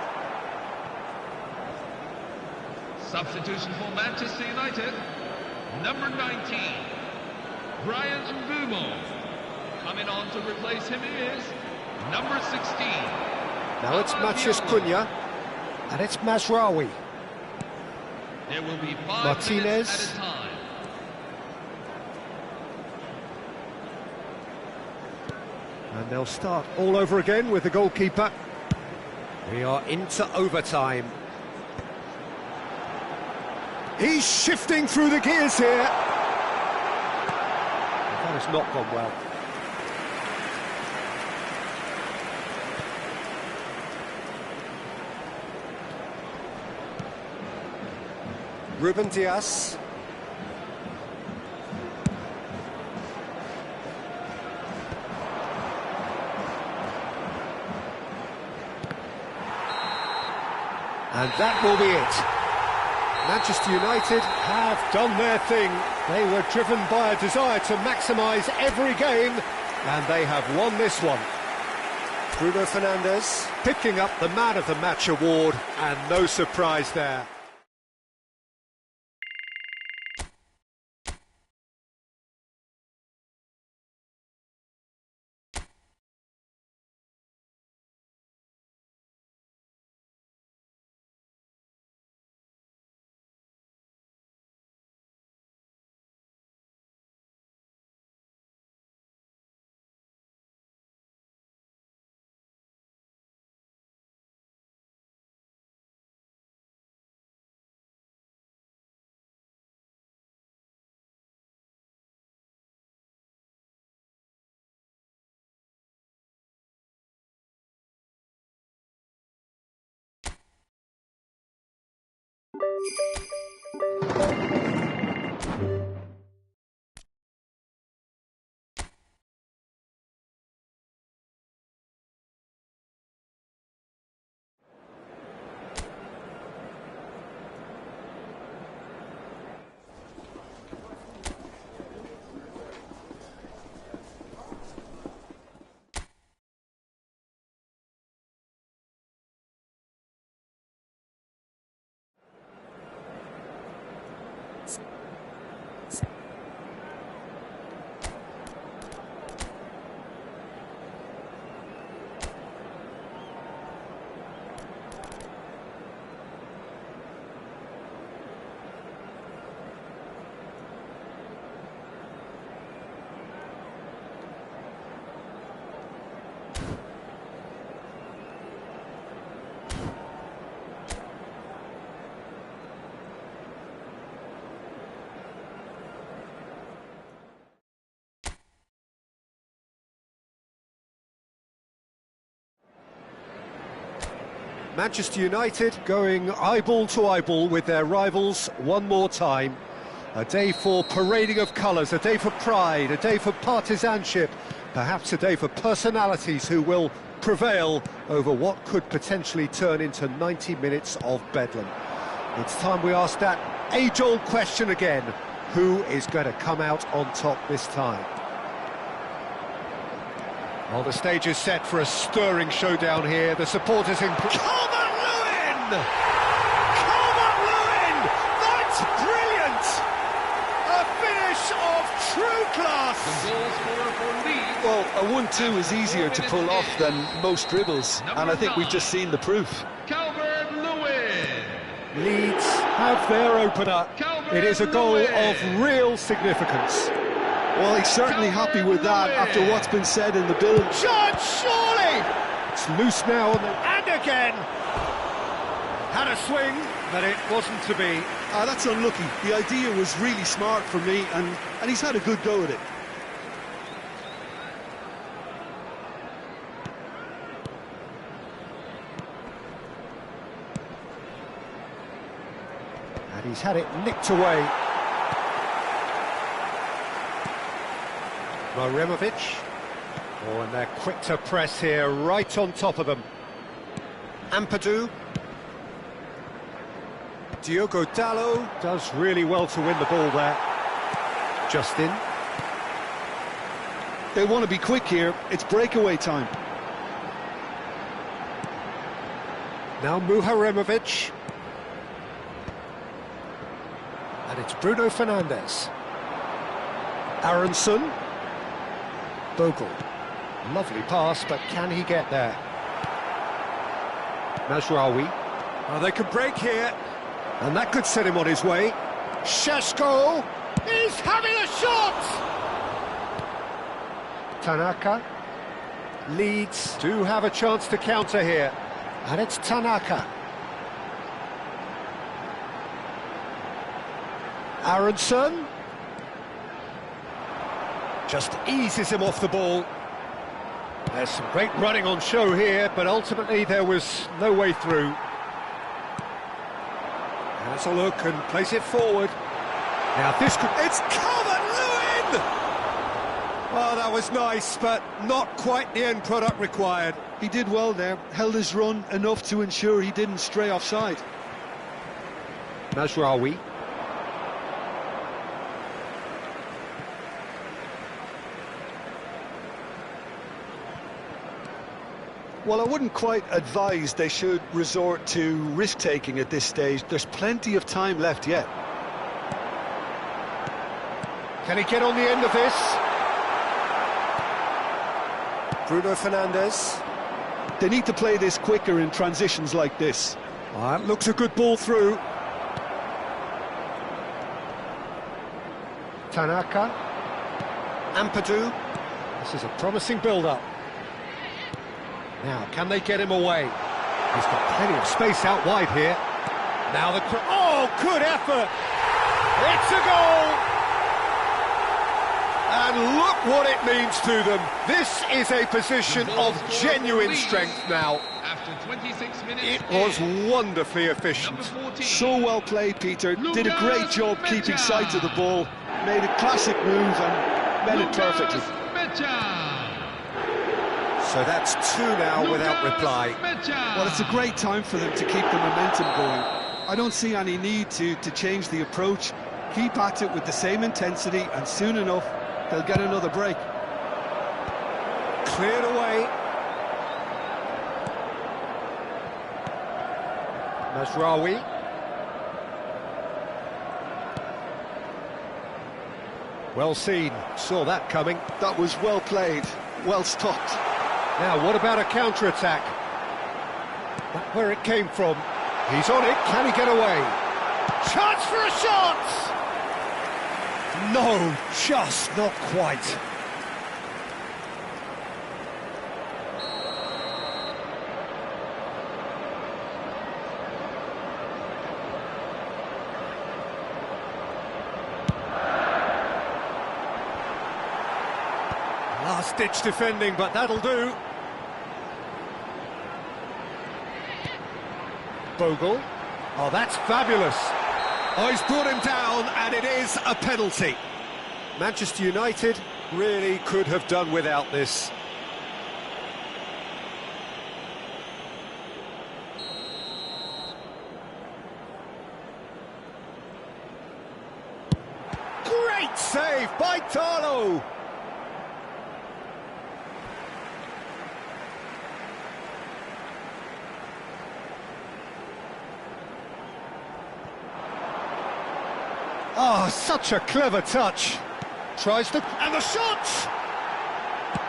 Substitution for Manchester United. Number 19, Brian Mbumo. Coming on to replace him is number 16. Now it's Maciej Cunha, and it's Mazraoui. There will be 5 Martinez. minutes at a time. And they'll start all over again with the goalkeeper. We are into overtime. He's shifting through the gears here. That has not gone well. Ruben Dias. And that will be it. Manchester United have done their thing. They were driven by a desire to maximise every game, and they have won this one. Bruno Fernandes picking up the Man of the Match award, and no surprise there. Manchester United going eyeball to eyeball with their rivals one more time. A day for parading of colours, a day for pride, a day for partisanship, perhaps a day for personalities who will prevail over what could potentially turn into 90 minutes of bedlam. It's time we ask that age-old question again. Who is going to come out on top this time? Well, the stage is set for a stirring showdown here. The supporters in... Calvert-Lewin! Calvert-Lewin! That's brilliant! A finish of true class! The goal scorer for Leeds. Well, a 1-2 is easier to pull off than most dribbles, and I think we've just seen the proof. Calvert-Lewin. Leeds have their opener. It is a goal of real significance. Well, he's certainly happy with that after what's been said in the build. Shot, surely! It's loose now, and again! Had a swing, but it wasn't to be. That's unlucky. The idea was really smart for me, and he's had a good go at it. And he's had it nicked away. Maremovic. Oh, and they're quick to press here, right on top of them. Ampadu. Diogo Dalot does really well to win the ball there. Justin. They want to be quick here. It's breakaway time. Now Maremovic. And it's Bruno Fernandes. Aronson. Bogle. Lovely pass, but can he get there? Mazraoui. Oh, they could break here, and that could set him on his way. Šeško. He's having a shot! Tanaka. Leeds do have a chance to counter here, and it's Tanaka. Aronson. Just eases him off the ball. There's some great running on show here, but ultimately there was no way through. Has a look and plays it forward. Now this could... It's Calvert-Lewin! Oh, that was nice, but not quite the end product required. He did well there, held his run enough to ensure he didn't stray offside. Mazraoui. Well, I wouldn't quite advise they should resort to risk-taking at this stage. There's plenty of time left yet. Can he get on the end of this? Bruno Fernandes. They need to play this quicker in transitions like this. That looks a good ball through. Tanaka. Ampadu. This is a promising build-up. Now, can they get him away? He's got plenty of space out wide here. Now the... Oh, good effort! It's a goal! And look what it means to them. This is a position of genuine strength now. After 26 minutes, It was wonderfully efficient. So well played, Peter. Did a great job keeping sight of the ball. Made a classic move and met it perfectly. So that's two now without reply. Well, it's a great time for them to keep the momentum going. I don't see any need to change the approach. Keep at it with the same intensity, and soon enough, they'll get another break. Cleared away. Mazraoui. Well seen, saw that coming. That was well played, well stopped. Now, what about a counter-attack? Where it came from. He's on it, can he get away? Chance for a shot! No, just not quite. Last-ditch defending, but that'll do. Bogle. Oh, that's fabulous. Oh, he's brought him down, and it is a penalty. Manchester United really could have done without this. Great save by Tarlo. Oh, such a clever touch. Tries to... and the shot!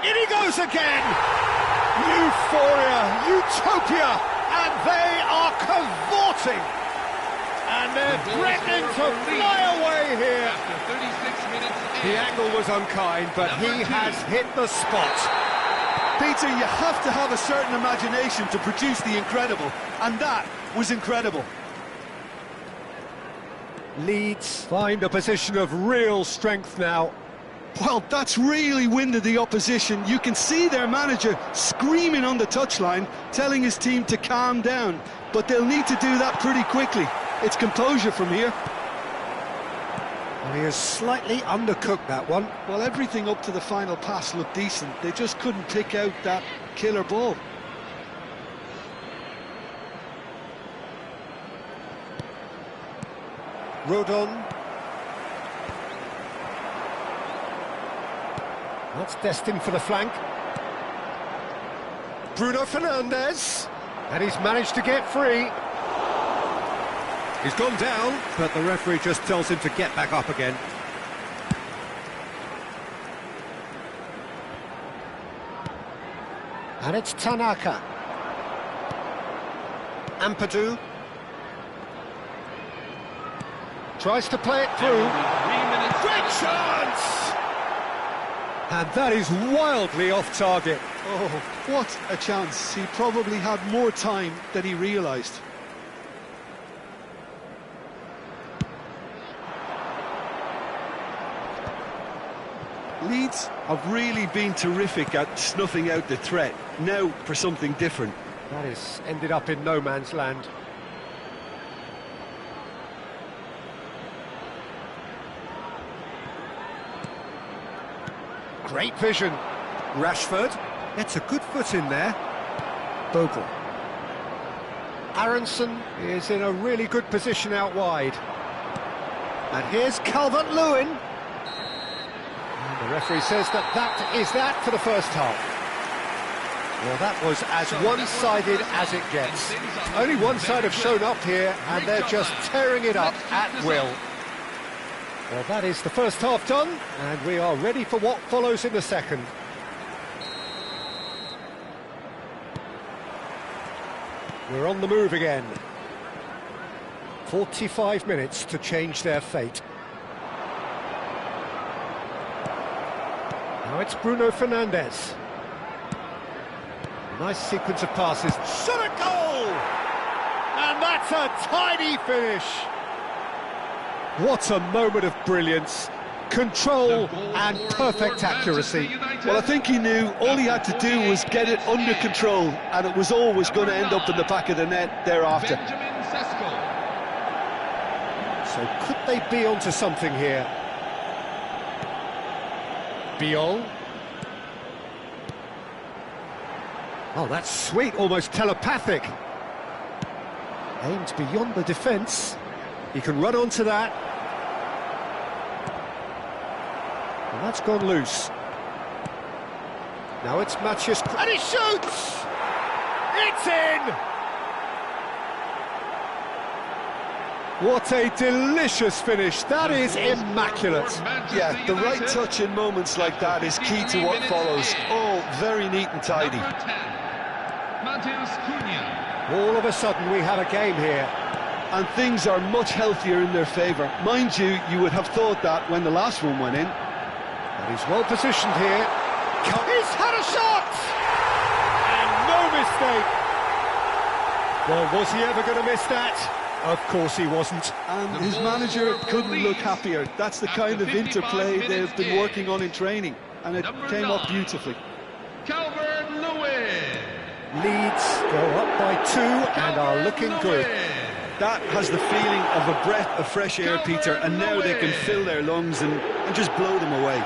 In he goes again! Euphoria, utopia, and they are cavorting! And they're threatening to fly away here. After 36 minutes The angle was unkind, but he has hit the spot. Peter, you have to have a certain imagination to produce the incredible, and that was incredible. Leeds find a position of real strength now. Well, that's really winded the opposition. You can see their manager screaming on the touchline, telling his team to calm down. But they'll need to do that pretty quickly. It's composure from here. Well, he has slightly undercooked that one. Well, everything up to the final pass looked decent. They just couldn't pick out that killer ball. Rodon. That's destined for the flank. Bruno Fernandes. And he's managed to get free. He's gone down, but the referee just tells him to get back up again. And it's Tanaka. Ampadu. Tries to play it through. Great chance! And that is wildly off target. Oh, what a chance. He probably had more time than he realised. Leeds have really been terrific at snuffing out the threat. Now for something different. That has ended up in no man's land. Great vision. Rashford gets a good foot in there. Bogle. Aronson is in a really good position out wide. And here's Calvert-Lewin. The referee says that is that for the first half. Well, that was as one-sided as it gets. Only one side have shown up here, and they're just tearing it up at will. Well, that is the first half done, and we are ready for what follows in the second. We're on the move again. 45 minutes to change their fate. Now it's Bruno Fernandes. Nice sequence of passes. Shot a goal! And that's a tidy finish. What a moment of brilliance. Control and perfect accuracy. Well, I think he knew all he had to do was get it under control, and it was always going to end up in the back of the net thereafter. So could they be onto something here? Biol. Oh, that's sweet, almost telepathic. Aimed beyond the defence. He can run onto that. And that's gone loose. Now it's Matthias, and he shoots! It's in! What a delicious finish. That is immaculate. Yeah, the right touch in moments like that is key to what follows. All very neat and tidy. All of a sudden we have a game here. And things are much healthier in their favour. Mind you, you would have thought that when the last one went in. And he's well positioned here. He's had a shot! And no mistake. Well, was he ever going to miss that? Of course he wasn't. And his manager couldn't look happier. That's the kind of interplay they've been working on in training. And it came off beautifully. Calvert-Lewin. Leeds go up by 2 and are looking good. That has the feeling of a breath of fresh air, Peter, and now they can fill their lungs and just blow them away.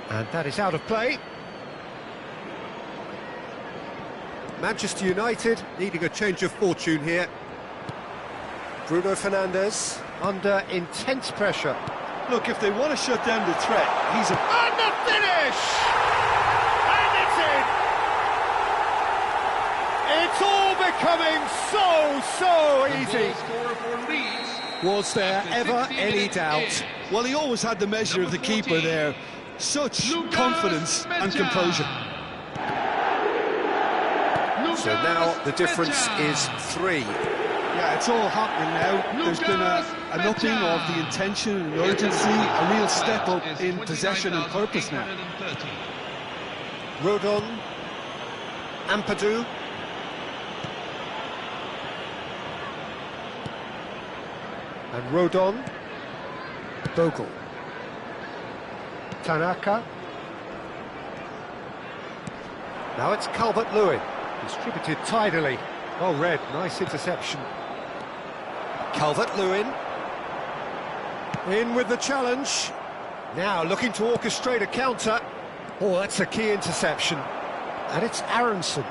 And that is out of play. Manchester United needing a change of fortune here. Bruno Fernandes under intense pressure. Look, if they want to shut down the threat, he's a... And the finish! And it's in! It's all becoming so easy. Was there ever any doubt? Well, he always had the measure of the keeper there. Such confidence and composure. So now the difference is 3. Yeah, it's all happening now. There's been an upping of the intention and urgency, a real step up in possession and purpose now. Rodon, Ampadu. And Rodon, Bogle. Tanaka. Now it's Calvert-Lewin. Distributed tidily. Well read, nice interception. Calvert-Lewin. In with the challenge. Now looking to orchestrate a counter. Oh, that's a key interception. And it's Aronson.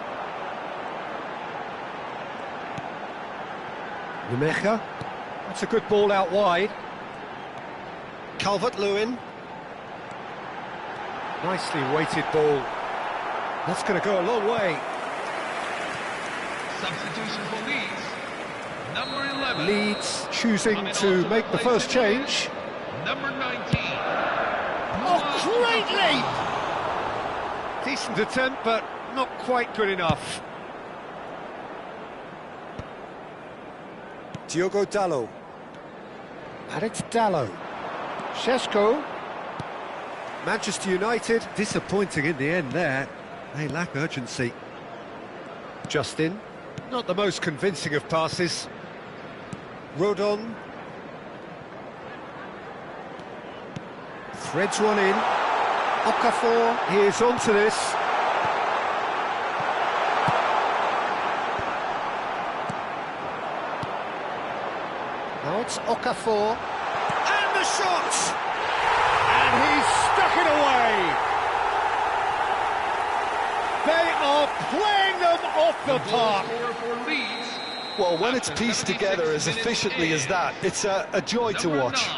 Numecha. That's a good ball out wide. Calvert-Lewin. Nicely weighted ball. That's going to go a long way. Substitution for Leeds. Number 11. Leeds choosing to make the first change. Number 19. Oh, great leap! Decent attempt, but not quite good enough. Diogo Dalot. And it's Dalot. Šeško. Manchester United disappointing in the end there. They lack urgency. Justin. Not the most convincing of passes. Rodon. Threads one in. Okafor is onto this. Now it's Okafor. And the shot! And he's stuck it away! They are playing them off the park! Well, when it's pieced together as efficiently as that, it's a joy to watch.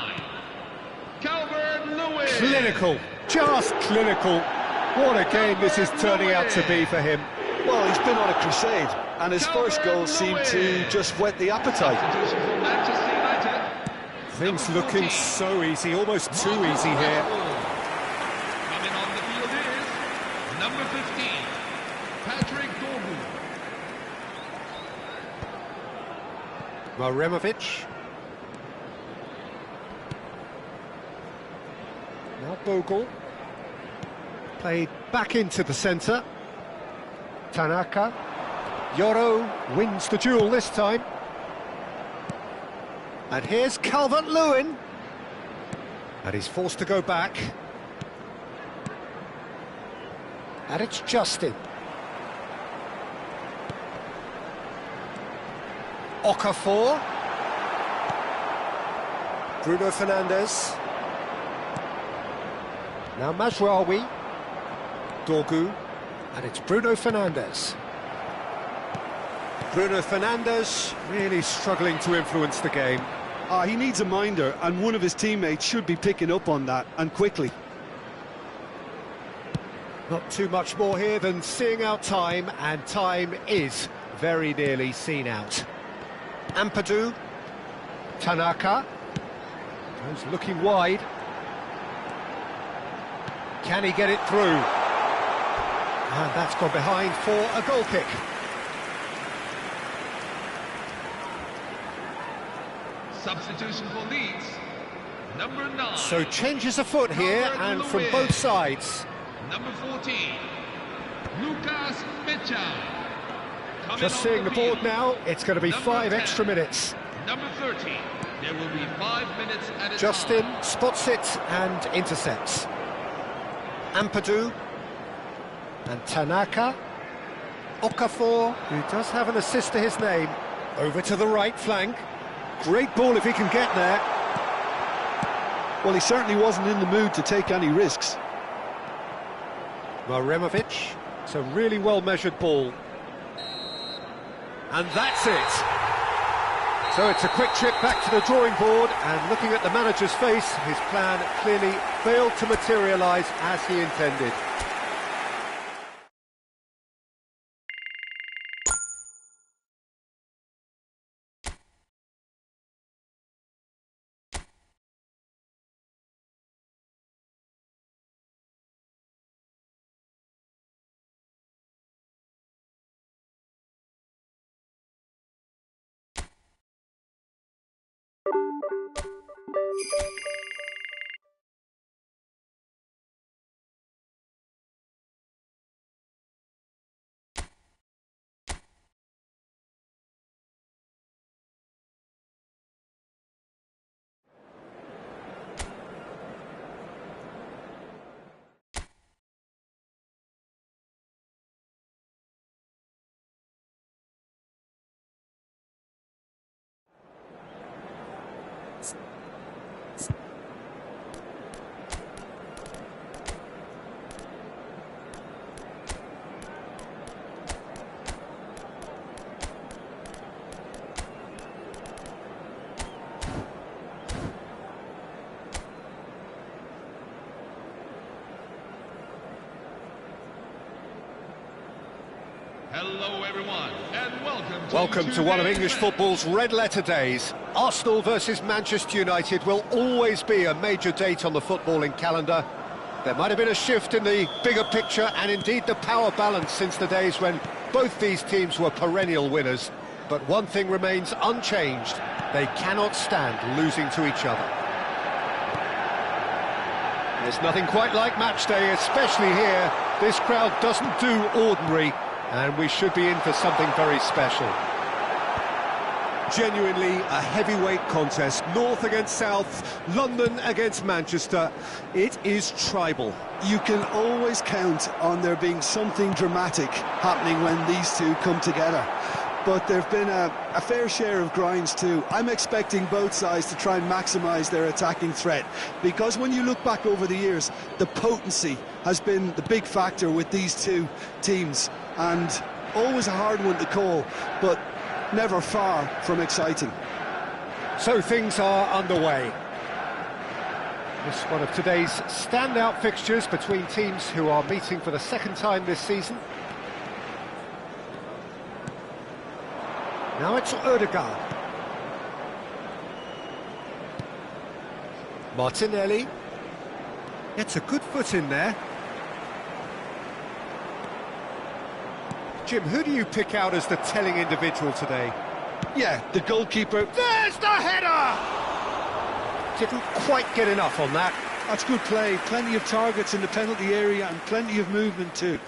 Clinical, just clinical. What a game this is turning out to be for him. Well, he's been on a crusade, and his first goal seemed to just whet the appetite. Things looking so easy, almost too easy here. Coming on the field is number 15, Patrick Dorgu. Maremovic. Now Bogle. Played back into the centre. Tanaka. Yoro wins the duel this time. And here's Calvert-Lewin. And he's forced to go back. And it's Justin. Okafor. Bruno Fernandes. Now Mazraoui. Dorgu. And it's Bruno Fernandes. Bruno Fernandes really struggling to influence the game. He needs a minder, and one of his teammates should be picking up on that, and quickly. Not too much more here than seeing out time, and time is very nearly seen out. Ampadu. Tanaka. Goes looking wide. Can he get it through? And that's gone behind for a goal kick. Substitution for Leeds, number 9. So changes afoot here, and from both sides. Number 14, Lucas Mecha. Just seeing the board now, it's going to be 5 extra minutes. Number 30, there will be 5 minutes at a Justin time. spots it and intercepts. Ampadu. And Tanaka. Okafor, who does have an assist to his name. Over to the right flank. Great ball if he can get there. Well, he certainly wasn't in the mood to take any risks. Maremovic. It's a really well-measured ball. And that's it. So it's a quick trip back to the drawing board, and looking at the manager's face, his plan clearly failed to materialise as he intended. Hello everyone, and Welcome to one of English football's red-letter days. Arsenal versus Manchester United will always be a major date on the footballing calendar. There might have been a shift in the bigger picture and indeed the power balance since the days when both these teams were perennial winners. But one thing remains unchanged: they cannot stand losing to each other. There's nothing quite like match day, especially here. This crowd doesn't do ordinary, and we should be in for something very special. Genuinely a heavyweight contest, North against South, London against Manchester. It is tribal. You can always count on there being something dramatic happening when these two come together. But there have been a fair share of grinds too. I'm expecting both sides to try and maximise their attacking threat, because when you look back over the years, the potency has been the big factor with these two teams, and always a hard one to call, but never far from exciting. So things are underway. This is one of today's standout fixtures between teams who are meeting for the second time this season. Now it's Odegaard. Martinelli. Gets a good foot in there. Jim, who do you pick out as the telling individual today? Yeah, the goalkeeper. There's the header! Didn't quite get enough on that. That's good play. Plenty of targets in the penalty area and plenty of movement too.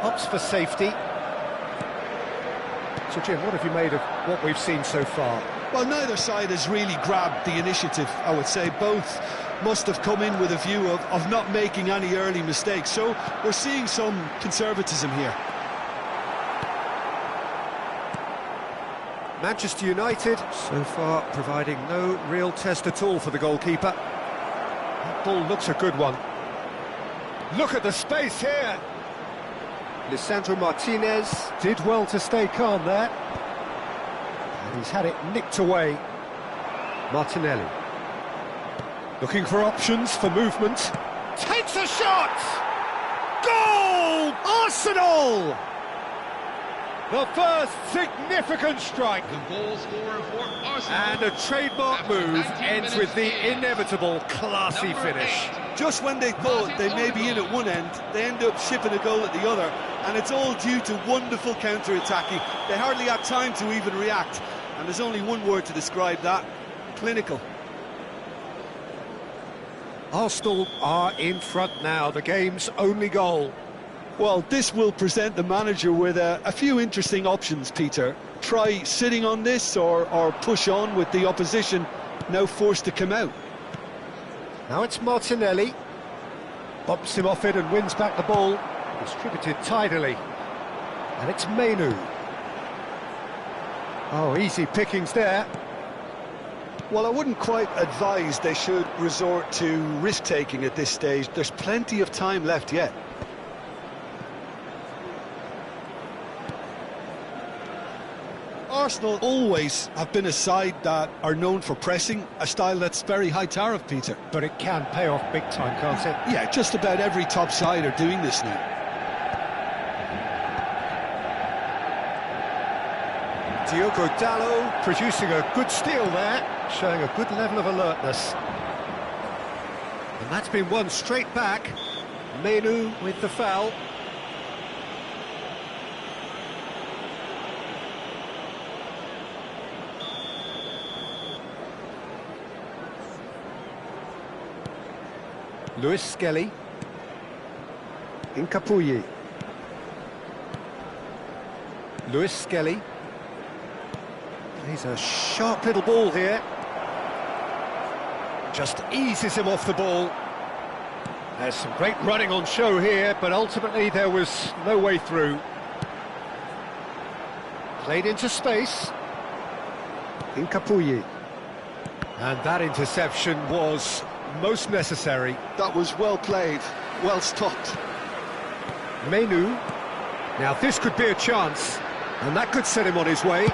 Opts for safety. So, Jim, what have you made of what we've seen so far? Well, neither side has really grabbed the initiative, I would say. Both must have come in with a view of not making any early mistakes. So we're seeing some conservatism here. Manchester United, so far, providing no real test at all for the goalkeeper. That ball looks a good one. Look at the space here. Lisandro Martinez did well to stay calm there. And he's had it nicked away. Martinelli. Looking for options for movement. Takes a shot! Goal! Arsenal! The first significant strike. The goal scorer for Arsenal. And a trademark move ends with the inevitable classy finish. Just when they thought they may be in at one end, they end up shipping a goal at the other, and it's all due to wonderful counter-attacking. They hardly had time to even react, and there's only one word to describe that: clinical. Arsenal are in front now, the game's only goal. Well, this will present the manager with a few interesting options, Peter. Try sitting on this or push on with the opposition now forced to come out. Now it's Martinelli. Bumps him off it and wins back the ball. Distributed tidily. And it's Menu. Oh, easy pickings there. Well, I wouldn't quite advise they should resort to risk-taking at this stage. There's plenty of time left yet. Arsenal always have been a side that are known for pressing, a style that's very high tariff, Peter. But it can pay off big time, can't it? Yeah, just about every top side are doing this now. Diogo Dalot producing a good steal there, showing a good level of alertness. And that's been won straight back. Menu with the foul. Lewis Skelly. Incapuyi. Lewis Skelly. He's a sharp little ball here. Just eases him off the ball. There's some great running on show here, but ultimately there was no way through. Played into space. Incapuyi. And that interception was most necessary. That was well played, well stopped. Menu. Now this could be a chance, and that could set him on his way.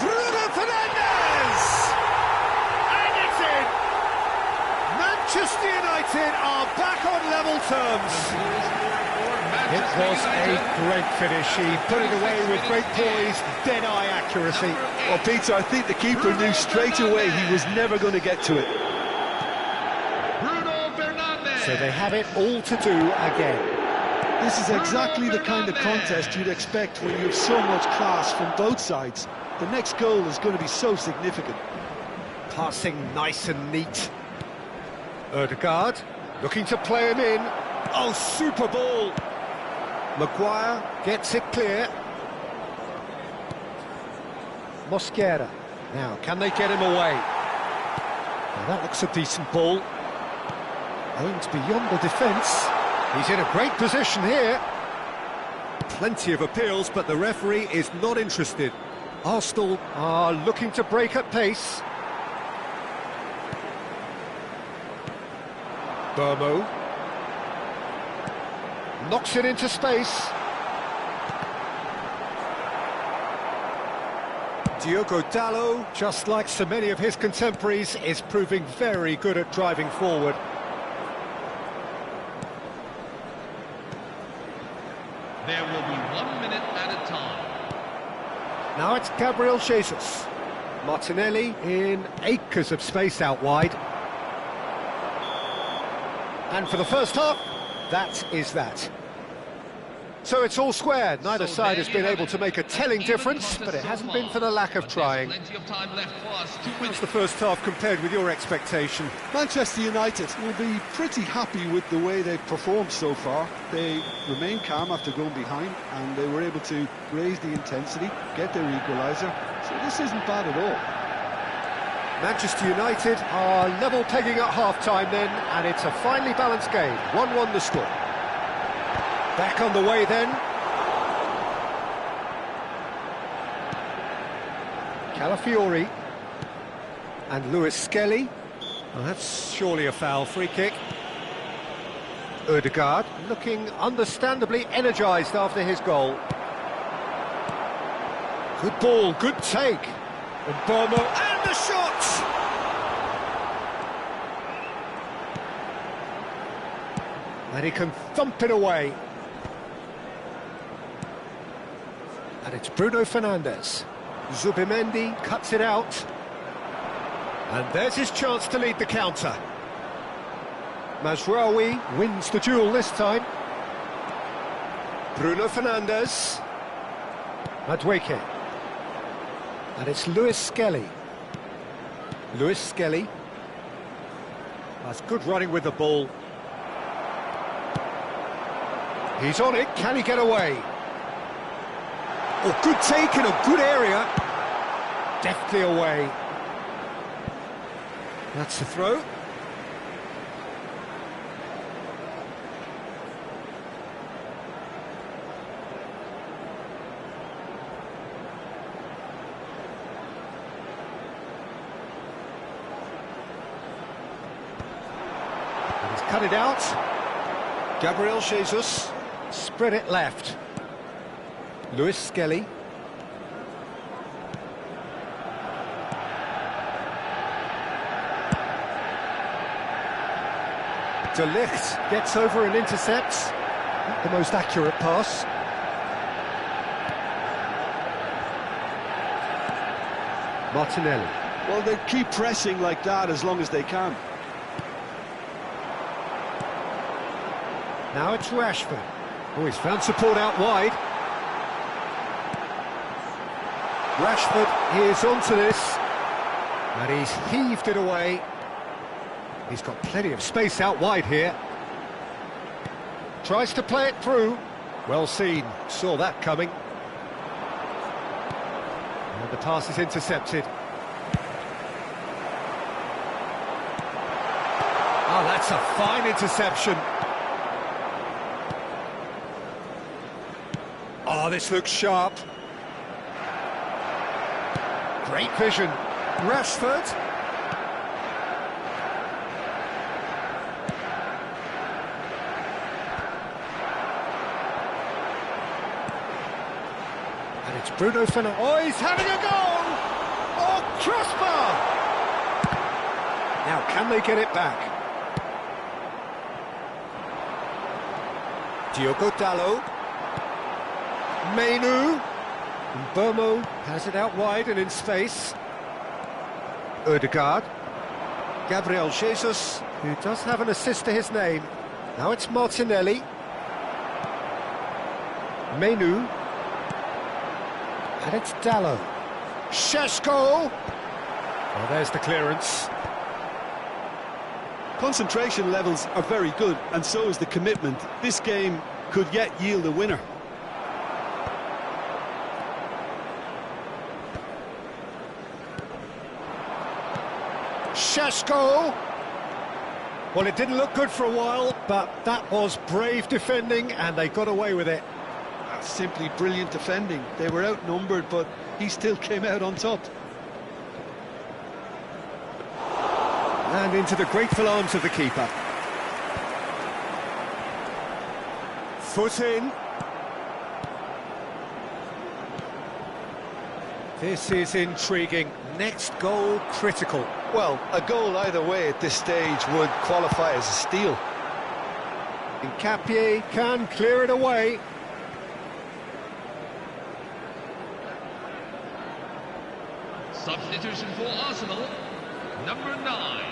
Bruno Fernandes! And it's in! Manchester United are back on level terms. It was a great finish. He put it away with great poise, dead-eye accuracy. Well, Peter, I think the keeper knew straight away he was never going to get to it. So they have it all to do again. This is exactly the kind of contest you'd expect when you have so much class from both sides. The next goal is going to be so significant. Passing nice and neat. Ødegaard looking to play him in. Oh, super ball. Maguire gets it clear. Mosquera. Now, can they get him away? Now, that looks a decent ball. Aimed beyond the defence. He's in a great position here. Plenty of appeals, but the referee is not interested. Arsenal are looking to break at pace. Burmo. Knocks it into space. Diogo Dalot, just like so many of his contemporaries, is proving very good at driving forward. There will be 1 minute at a time. Now it's Gabriel Jesus. Martinelli in acres of space out wide. And for the first half, that is that. So it's all square. Neither side has been able to make a telling difference, but it hasn't been for the lack of trying. How's the first half compared with your expectation? Manchester United will be pretty happy with the way they've performed so far. They remain calm after going behind, and they were able to raise the intensity, get their equaliser. So this isn't bad at all. Manchester United are level pegging at half-time then, and it's a finely balanced game. 1-1 the score. Back on the way then. Calafiori. And Lewis Skelly. Well, that's surely a foul. Free kick. Ødegaard looking understandably energised after his goal. Good ball, good take. And Burmo, and the shot! And he can thump it away. And it's Bruno Fernandes. Zubimendi cuts it out. And there's his chance to lead the counter. Mazraoui wins the duel this time. Bruno Fernandes. Madueke. And it's Lewis Skelly. Lewis Skelly. That's good running with the ball. He's on it, can he get away? Oh, good take in a good area. Deftly away. That's the throw. cut it out. Gabriel Jesus. Spread it left. Luis Skelly. De Ligt gets over and intercepts. Not the most accurate pass. Martinelli. Well, they keep pressing like that as long as they can. Now it's Rashford. Oh, he's found support out wide. Rashford is onto this. And he's heaved it away. He's got plenty of space out wide here. Tries to play it through. Well seen, saw that coming. And the pass is intercepted. Oh, that's a fine interception. Oh, this looks sharp. Great vision. Rashford. And it's Bruno Fernandes. Oh, he's having a goal! Oh, crossbar! Now, can they get it back? Diogo Dalot. Menu. Burmo has it out wide and in space. Ødegaard. Gabriel Jesus, who does have an assist to his name. Now it's Martinelli. Menu. And it's Dalot. Šeško. Well, there's the clearance. Concentration levels are very good, and so is the commitment. This game could yet yield a winner. Šeško. Well, it didn't look good for a while, but that was brave defending, and they got away with it. That's simply brilliant defending. They were outnumbered, but he still came out on top. And into the grateful arms of the keeper. Foot in. This is intriguing. Next goal critical. Well, a goal either way at this stage would qualify as a steal. Nkapie can clear it away. Substitution for Arsenal, number 9,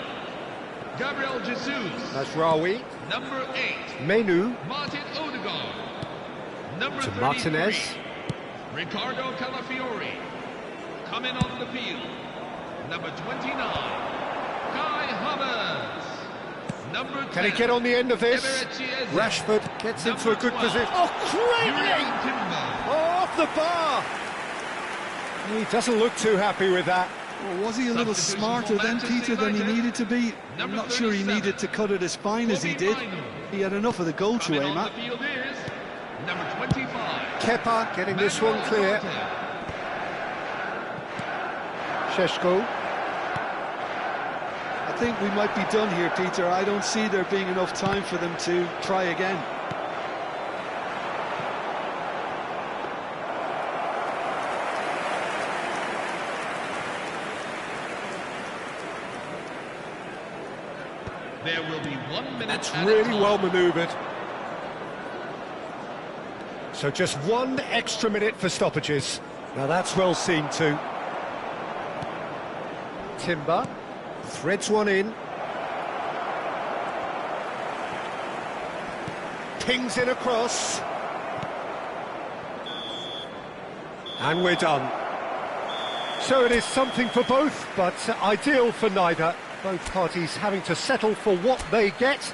Gabriel Jesus. That's Rawi. Number 8, Menu. Martin Ødegaard. Number To 33, Martinez. Ricardo Calafiori. Coming on the field, number 29, Kai Havertz. Number 10, Can he get on the end of this? Eberechi Eze. Rashford gets into a Number good 12, position. Oh, Julian greatly! Timber. Oh, off the bar! He doesn't look too happy with that. Well, was he a little Substitution smarter for then, Manchester Peter, than he United. needed to be? I'm Number not sure he 37, needed to cut it as fine as he did. He had enough of the goal to Coming aim on at. the field is number 25, Kepa getting this one Manuel clear. Ugarte. Šeško. I think we might be done here, Peter. I don't see there being enough time for them to try again. There will be 1 minute. That's added really time. well manoeuvred. So just 1 extra minute for stoppages. Now that's well seen too. Timber threads one in. Pings it across. And we're done. So it is something for both, but ideal for neither. Both parties having to settle for what they get.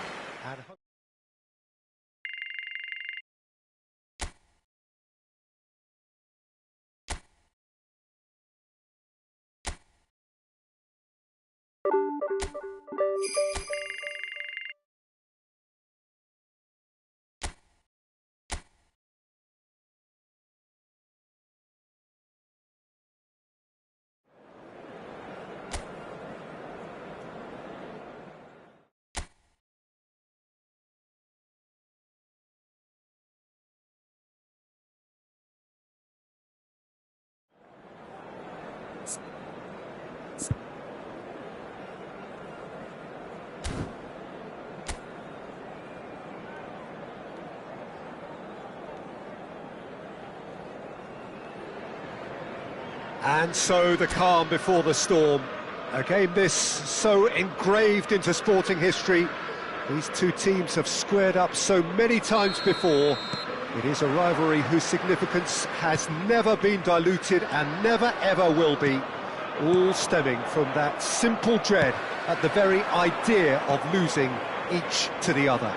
And so the calm before the storm. A game this so engraved into sporting history. These two teams have squared up so many times before. It is a rivalry whose significance has never been diluted and never ever will be. All stemming from that simple dread at the very idea of losing each to the other.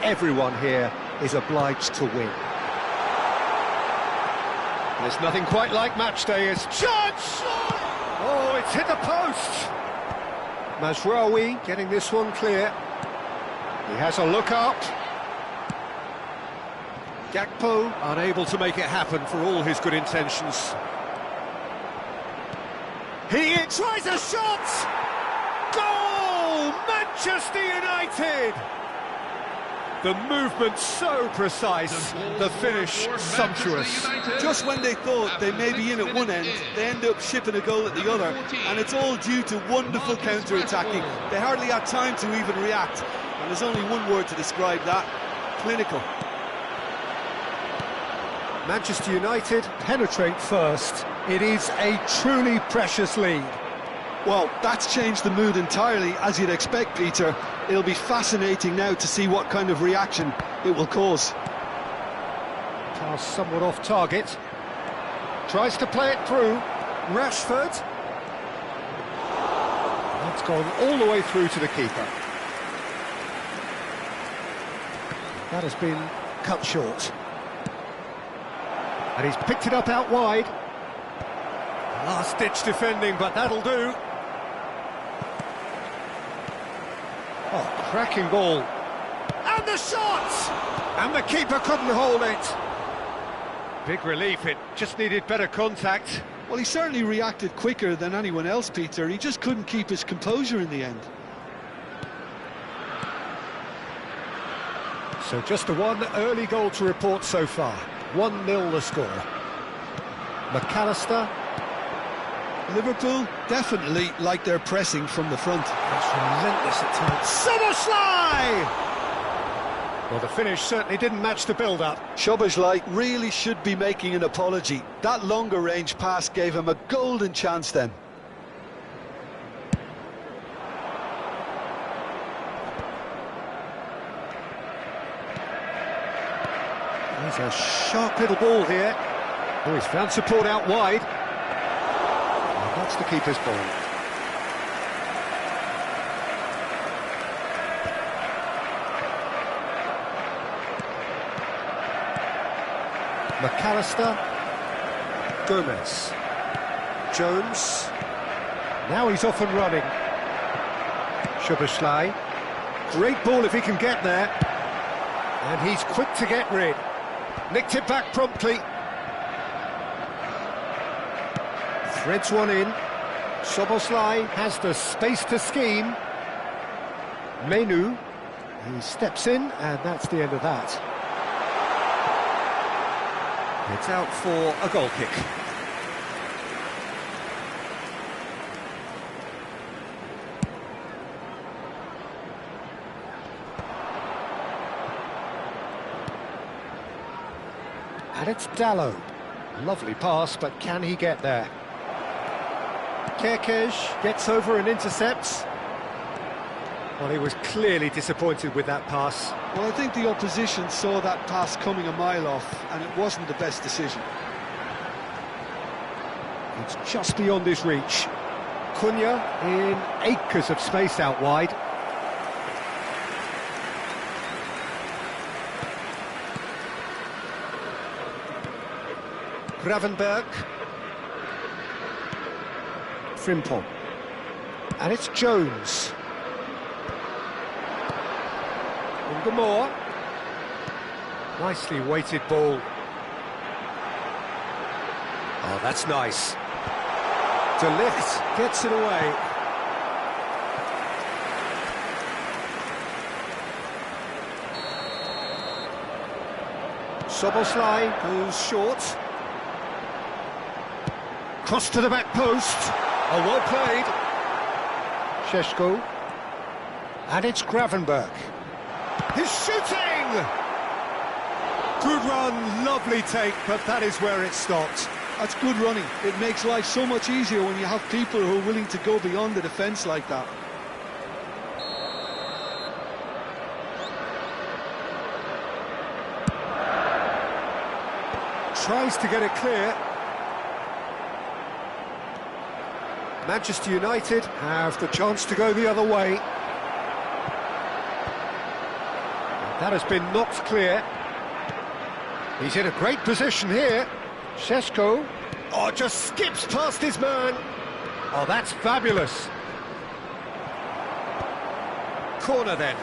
Everyone here is obliged to win. There's nothing quite like match day as chance! Oh, it's hit the post! Mazraoui getting this one clear. He has a look out. Gakpo unable to make it happen for all his good intentions. He tries a shot! Goal! Manchester United! The movement so precise, the finish sumptuous. Just when they thought they may be in at one end, they end up shipping a goal at the other, and it's all due to wonderful counter-attacking. They hardly had time to even react, and there's only one word to describe that: clinical. Manchester United penetrate first. It is a truly precious lead. Well, that's changed the mood entirely, as you'd expect, Peter. It'll be fascinating now to see what kind of reaction it will cause. Pass somewhat off target. Tries to play it through. Rashford. That's gone all the way through to the keeper. That has been cut short. And he's picked it up out wide. Last-ditch defending, but that'll do. Oh, cracking ball. And the shot! And the keeper couldn't hold it. Big relief, it just needed better contact. Well, he certainly reacted quicker than anyone else, Peter. He just couldn't keep his composure in the end. So just the one early goal to report so far. 1-0 the score. McAllister. Liverpool definitely like their pressing from the front. That's relentless at times. Szoboszlai! Well, the finish certainly didn't match the build-up. Szoboszlai really should be making an apology. That longer range pass gave him a golden chance then. There's a sharp little ball here. Oh, he's found support out wide. And that's the keeper's ball. McAllister. Gomez. Jones. Now he's off and running. Szoboszlai. Great ball if he can get there. And he's quick to get rid. Nicked it back promptly. Threads one in. Szoboszlai has the space to scheme. Menu. He steps in, and that's the end of that. It's out for a goal kick. And it's Dalot. Lovely pass, but can he get there? Kerkez gets over and intercepts. Well, he was clearly disappointed with that pass. Well, I think the opposition saw that pass coming a mile off, and it wasn't the best decision. It's just beyond his reach. Cunha in acres of space out wide. Gravenberg. Frimpong. And it's Jones. Moore. Nicely weighted ball. Oh, that's nice. De Ligt gets it away. Szoboszlai goes short. Cross to the back post. Oh, well played. Šeško. And it's Gravenberg. He's shooting! Good run, lovely take, but that is where it stopped. That's good running. It makes life so much easier when you have people who are willing to go beyond the defence like that. Tries to get it clear. Manchester United have the chance to go the other way. That has been knocked clear. He's in a great position here. Šeško. Oh, just skips past his man. Oh, that's fabulous. Corner then.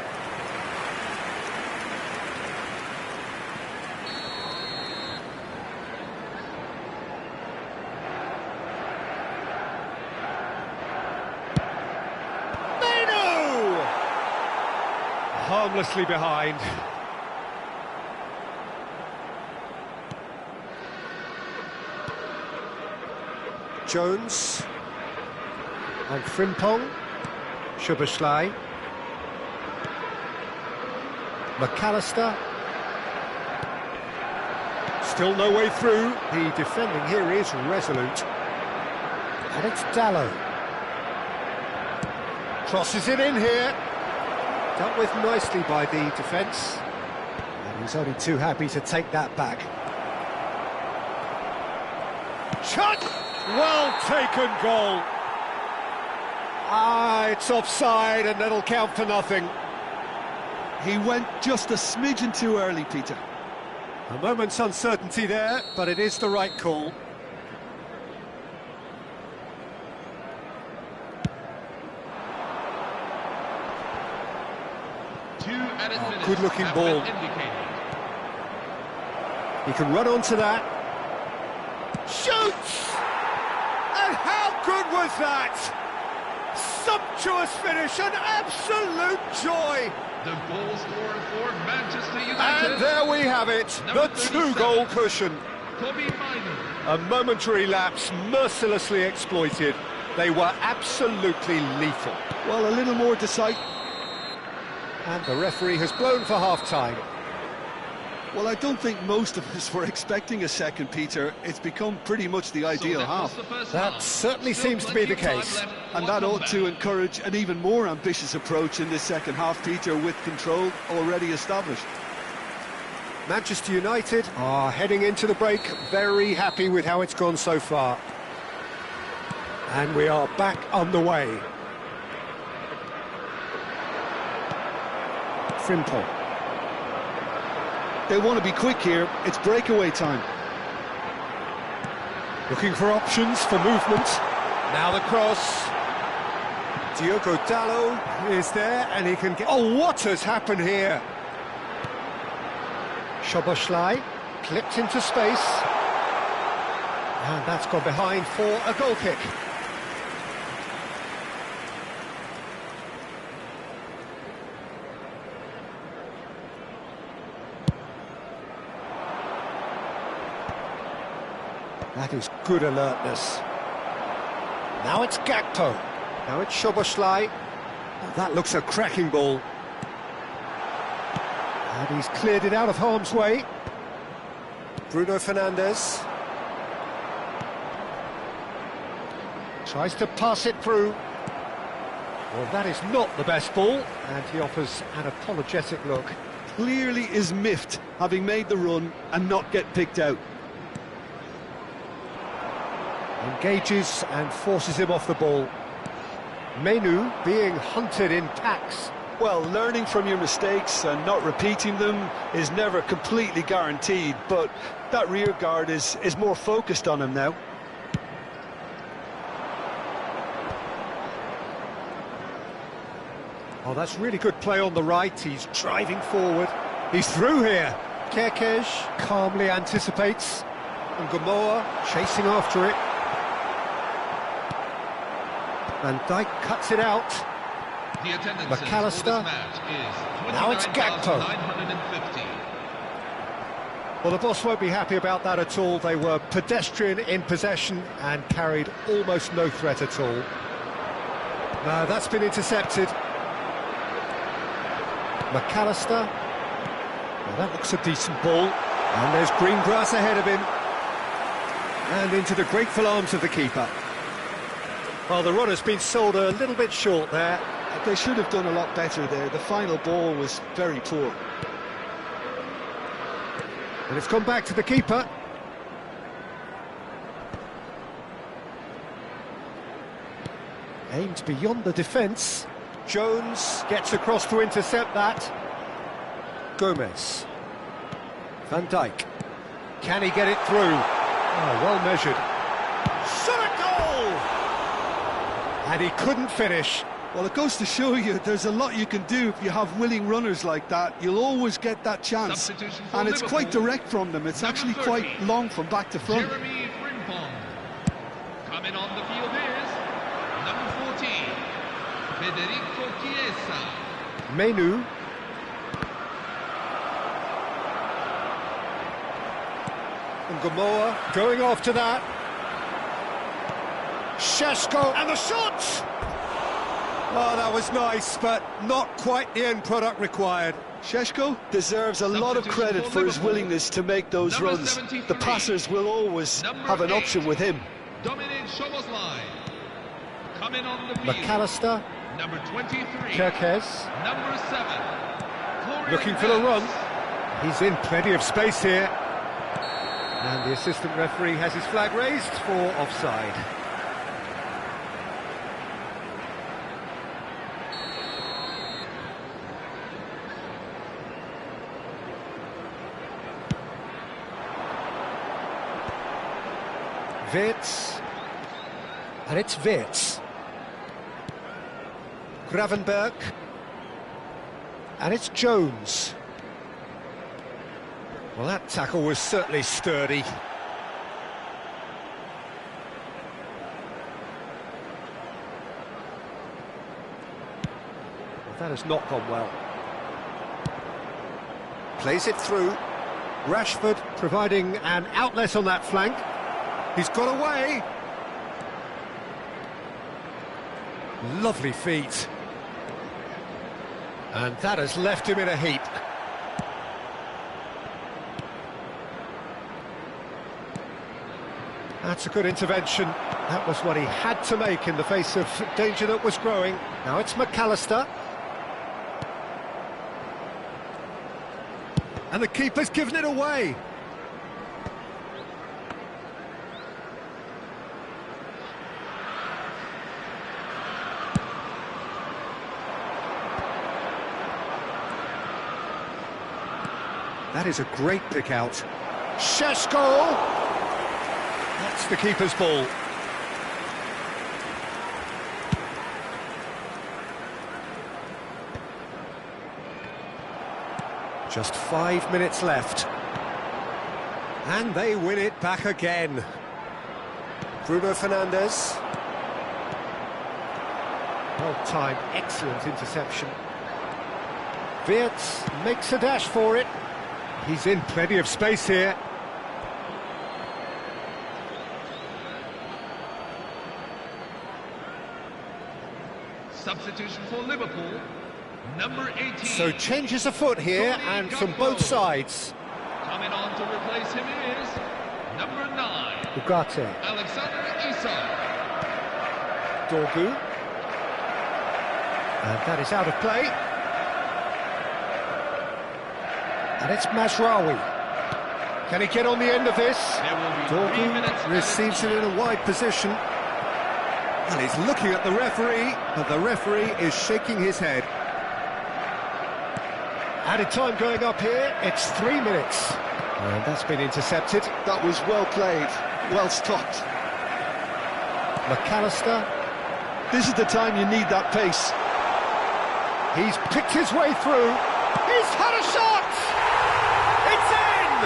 Harmlessly behind. Jones and Frimpong, Szoboszlai, McAllister. Still no way through. The defending here is resolute. And it's Dalot. Crosses it in here. Dealt with nicely by the defence. And he's only too happy to take that back. Shot! Well taken goal. Ah, it's offside and that'll count for nothing. He went just a smidgen too early, Peter. A moment's uncertainty there, but it is the right call. Good-looking ball. He can run onto that. Shoots! And how good was that? Sumptuous finish, an absolute joy. The goal scorer for Manchester United. And there we have it, the two-goal cushion. A momentary lapse, mercilessly exploited. They were absolutely lethal. Well, a little more decisive. And the referee has blown for half-time. Well, I don't think most of us were expecting a second, Peter. It's become pretty much the ideal half. That certainly seems to be the case. And that ought to encourage an even more ambitious approach in this second half, Peter, with control already established. Manchester United are heading into the break, very happy with how it's gone so far. And we are back on the way. Frimpong. They want to be quick here. It's breakaway time. Looking for options for movement. Now the cross. Diogo Dalot is there and he can get... Oh, what has happened here? Szoboszlai clipped into space. And that's gone behind for a goal kick. That is good alertness. Now it's Gakpo. Now it's Szoboszlai. Oh, that looks a cracking ball. And he's cleared it out of harm's way. Bruno Fernandes. Tries to pass it through. Well, that is not the best ball. And he offers an apologetic look. Clearly is miffed, having made the run and not get picked out. Engages and forces him off the ball. Menu being hunted in packs. Well, learning from your mistakes and not repeating them is never completely guaranteed, but that rear guard is more focused on him now. Oh, that's really good play on the right. He's driving forward. He's through here. Kerkez calmly anticipates. And Gamoa chasing after it. Van Dijk cuts it out. McAllister. Now it's Gakpo. Well, the boss won't be happy about that at all. They were pedestrian in possession and carried almost no threat at all. No, that's been intercepted. McAllister. Well, that looks a decent ball. And there's green grass ahead of him. And into the grateful arms of the keeper. Well, the run has been sold a little bit short there. They should have done a lot better there. The final ball was very poor. And it's gone back to the keeper. Aimed beyond the defence. Jones gets across to intercept that. Gomez. Van Dijk. Can he get it through? Oh, well measured. Shot a goal! And he couldn't finish. Well, it goes to show you there's a lot you can do if you have willing runners like that. You'll always get that chance. And it's quite direct from them. It's actually quite long from back to front. Jeremy Frimpong. Coming on the field is number 14, Federico Chiesa. Menu. And Gamoa going after that. Šeško, and the shot! Oh, that was nice, but not quite the end product required. Šeško deserves a lot of credit for his willingness to make those runs. The passers will always have an option with him. Dominic Szoboszlai. Coming on the field. McAllister. Number 23. Kerkez. Number 7. Looking for the run. He's in plenty of space here. And the assistant referee has his flag raised for offside. Wirtz, and it's Wirtz. Gravenberg, and it's Jones. Well, that tackle was certainly sturdy. Well, that has not gone well. Plays it through. Rashford providing an outlet on that flank. He's got away. Lovely feet. And that has left him in a heap. That's a good intervention. That was what he had to make in the face of danger that was growing. Now it's McAllister. And the keeper's given it away. That is a great pick out. Šeško! That's the keeper's ball. Just 5 minutes left. And they win it back again. Bruno Fernandes. Well-timed, excellent interception. Wirtz makes a dash for it. He's in plenty of space here. Substitution for Liverpool, number 18. So changes afoot here, and from both sides. Coming on to replace him is number 9, Ugarte. Alexander Isak. Dorgu. And that is out of play. And it's Mazraoui. Can he get on the end of this? Dorgu receives it in a wide position. And he's looking at the referee, but the referee is shaking his head. Added time going up here, it's 3 minutes. And that's been intercepted. That was well played, well stopped. McAllister. This is the time you need that pace. He's picked his way through. He's had a shot! It's in!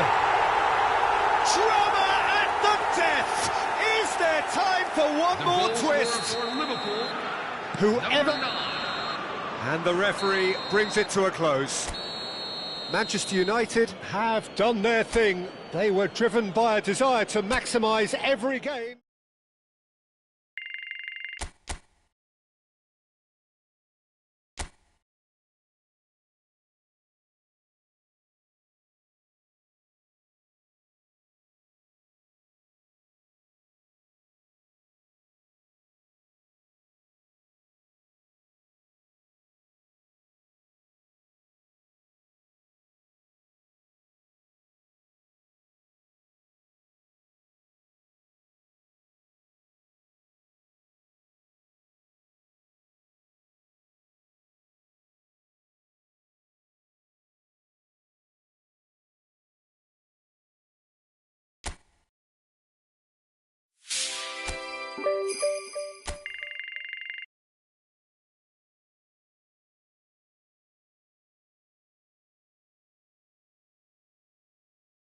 Drama at the death! Is there time for one more twist? For Liverpool, Whoever... number 9. And the referee brings it to a close. Manchester United have done their thing. They were driven by a desire to maximise every game.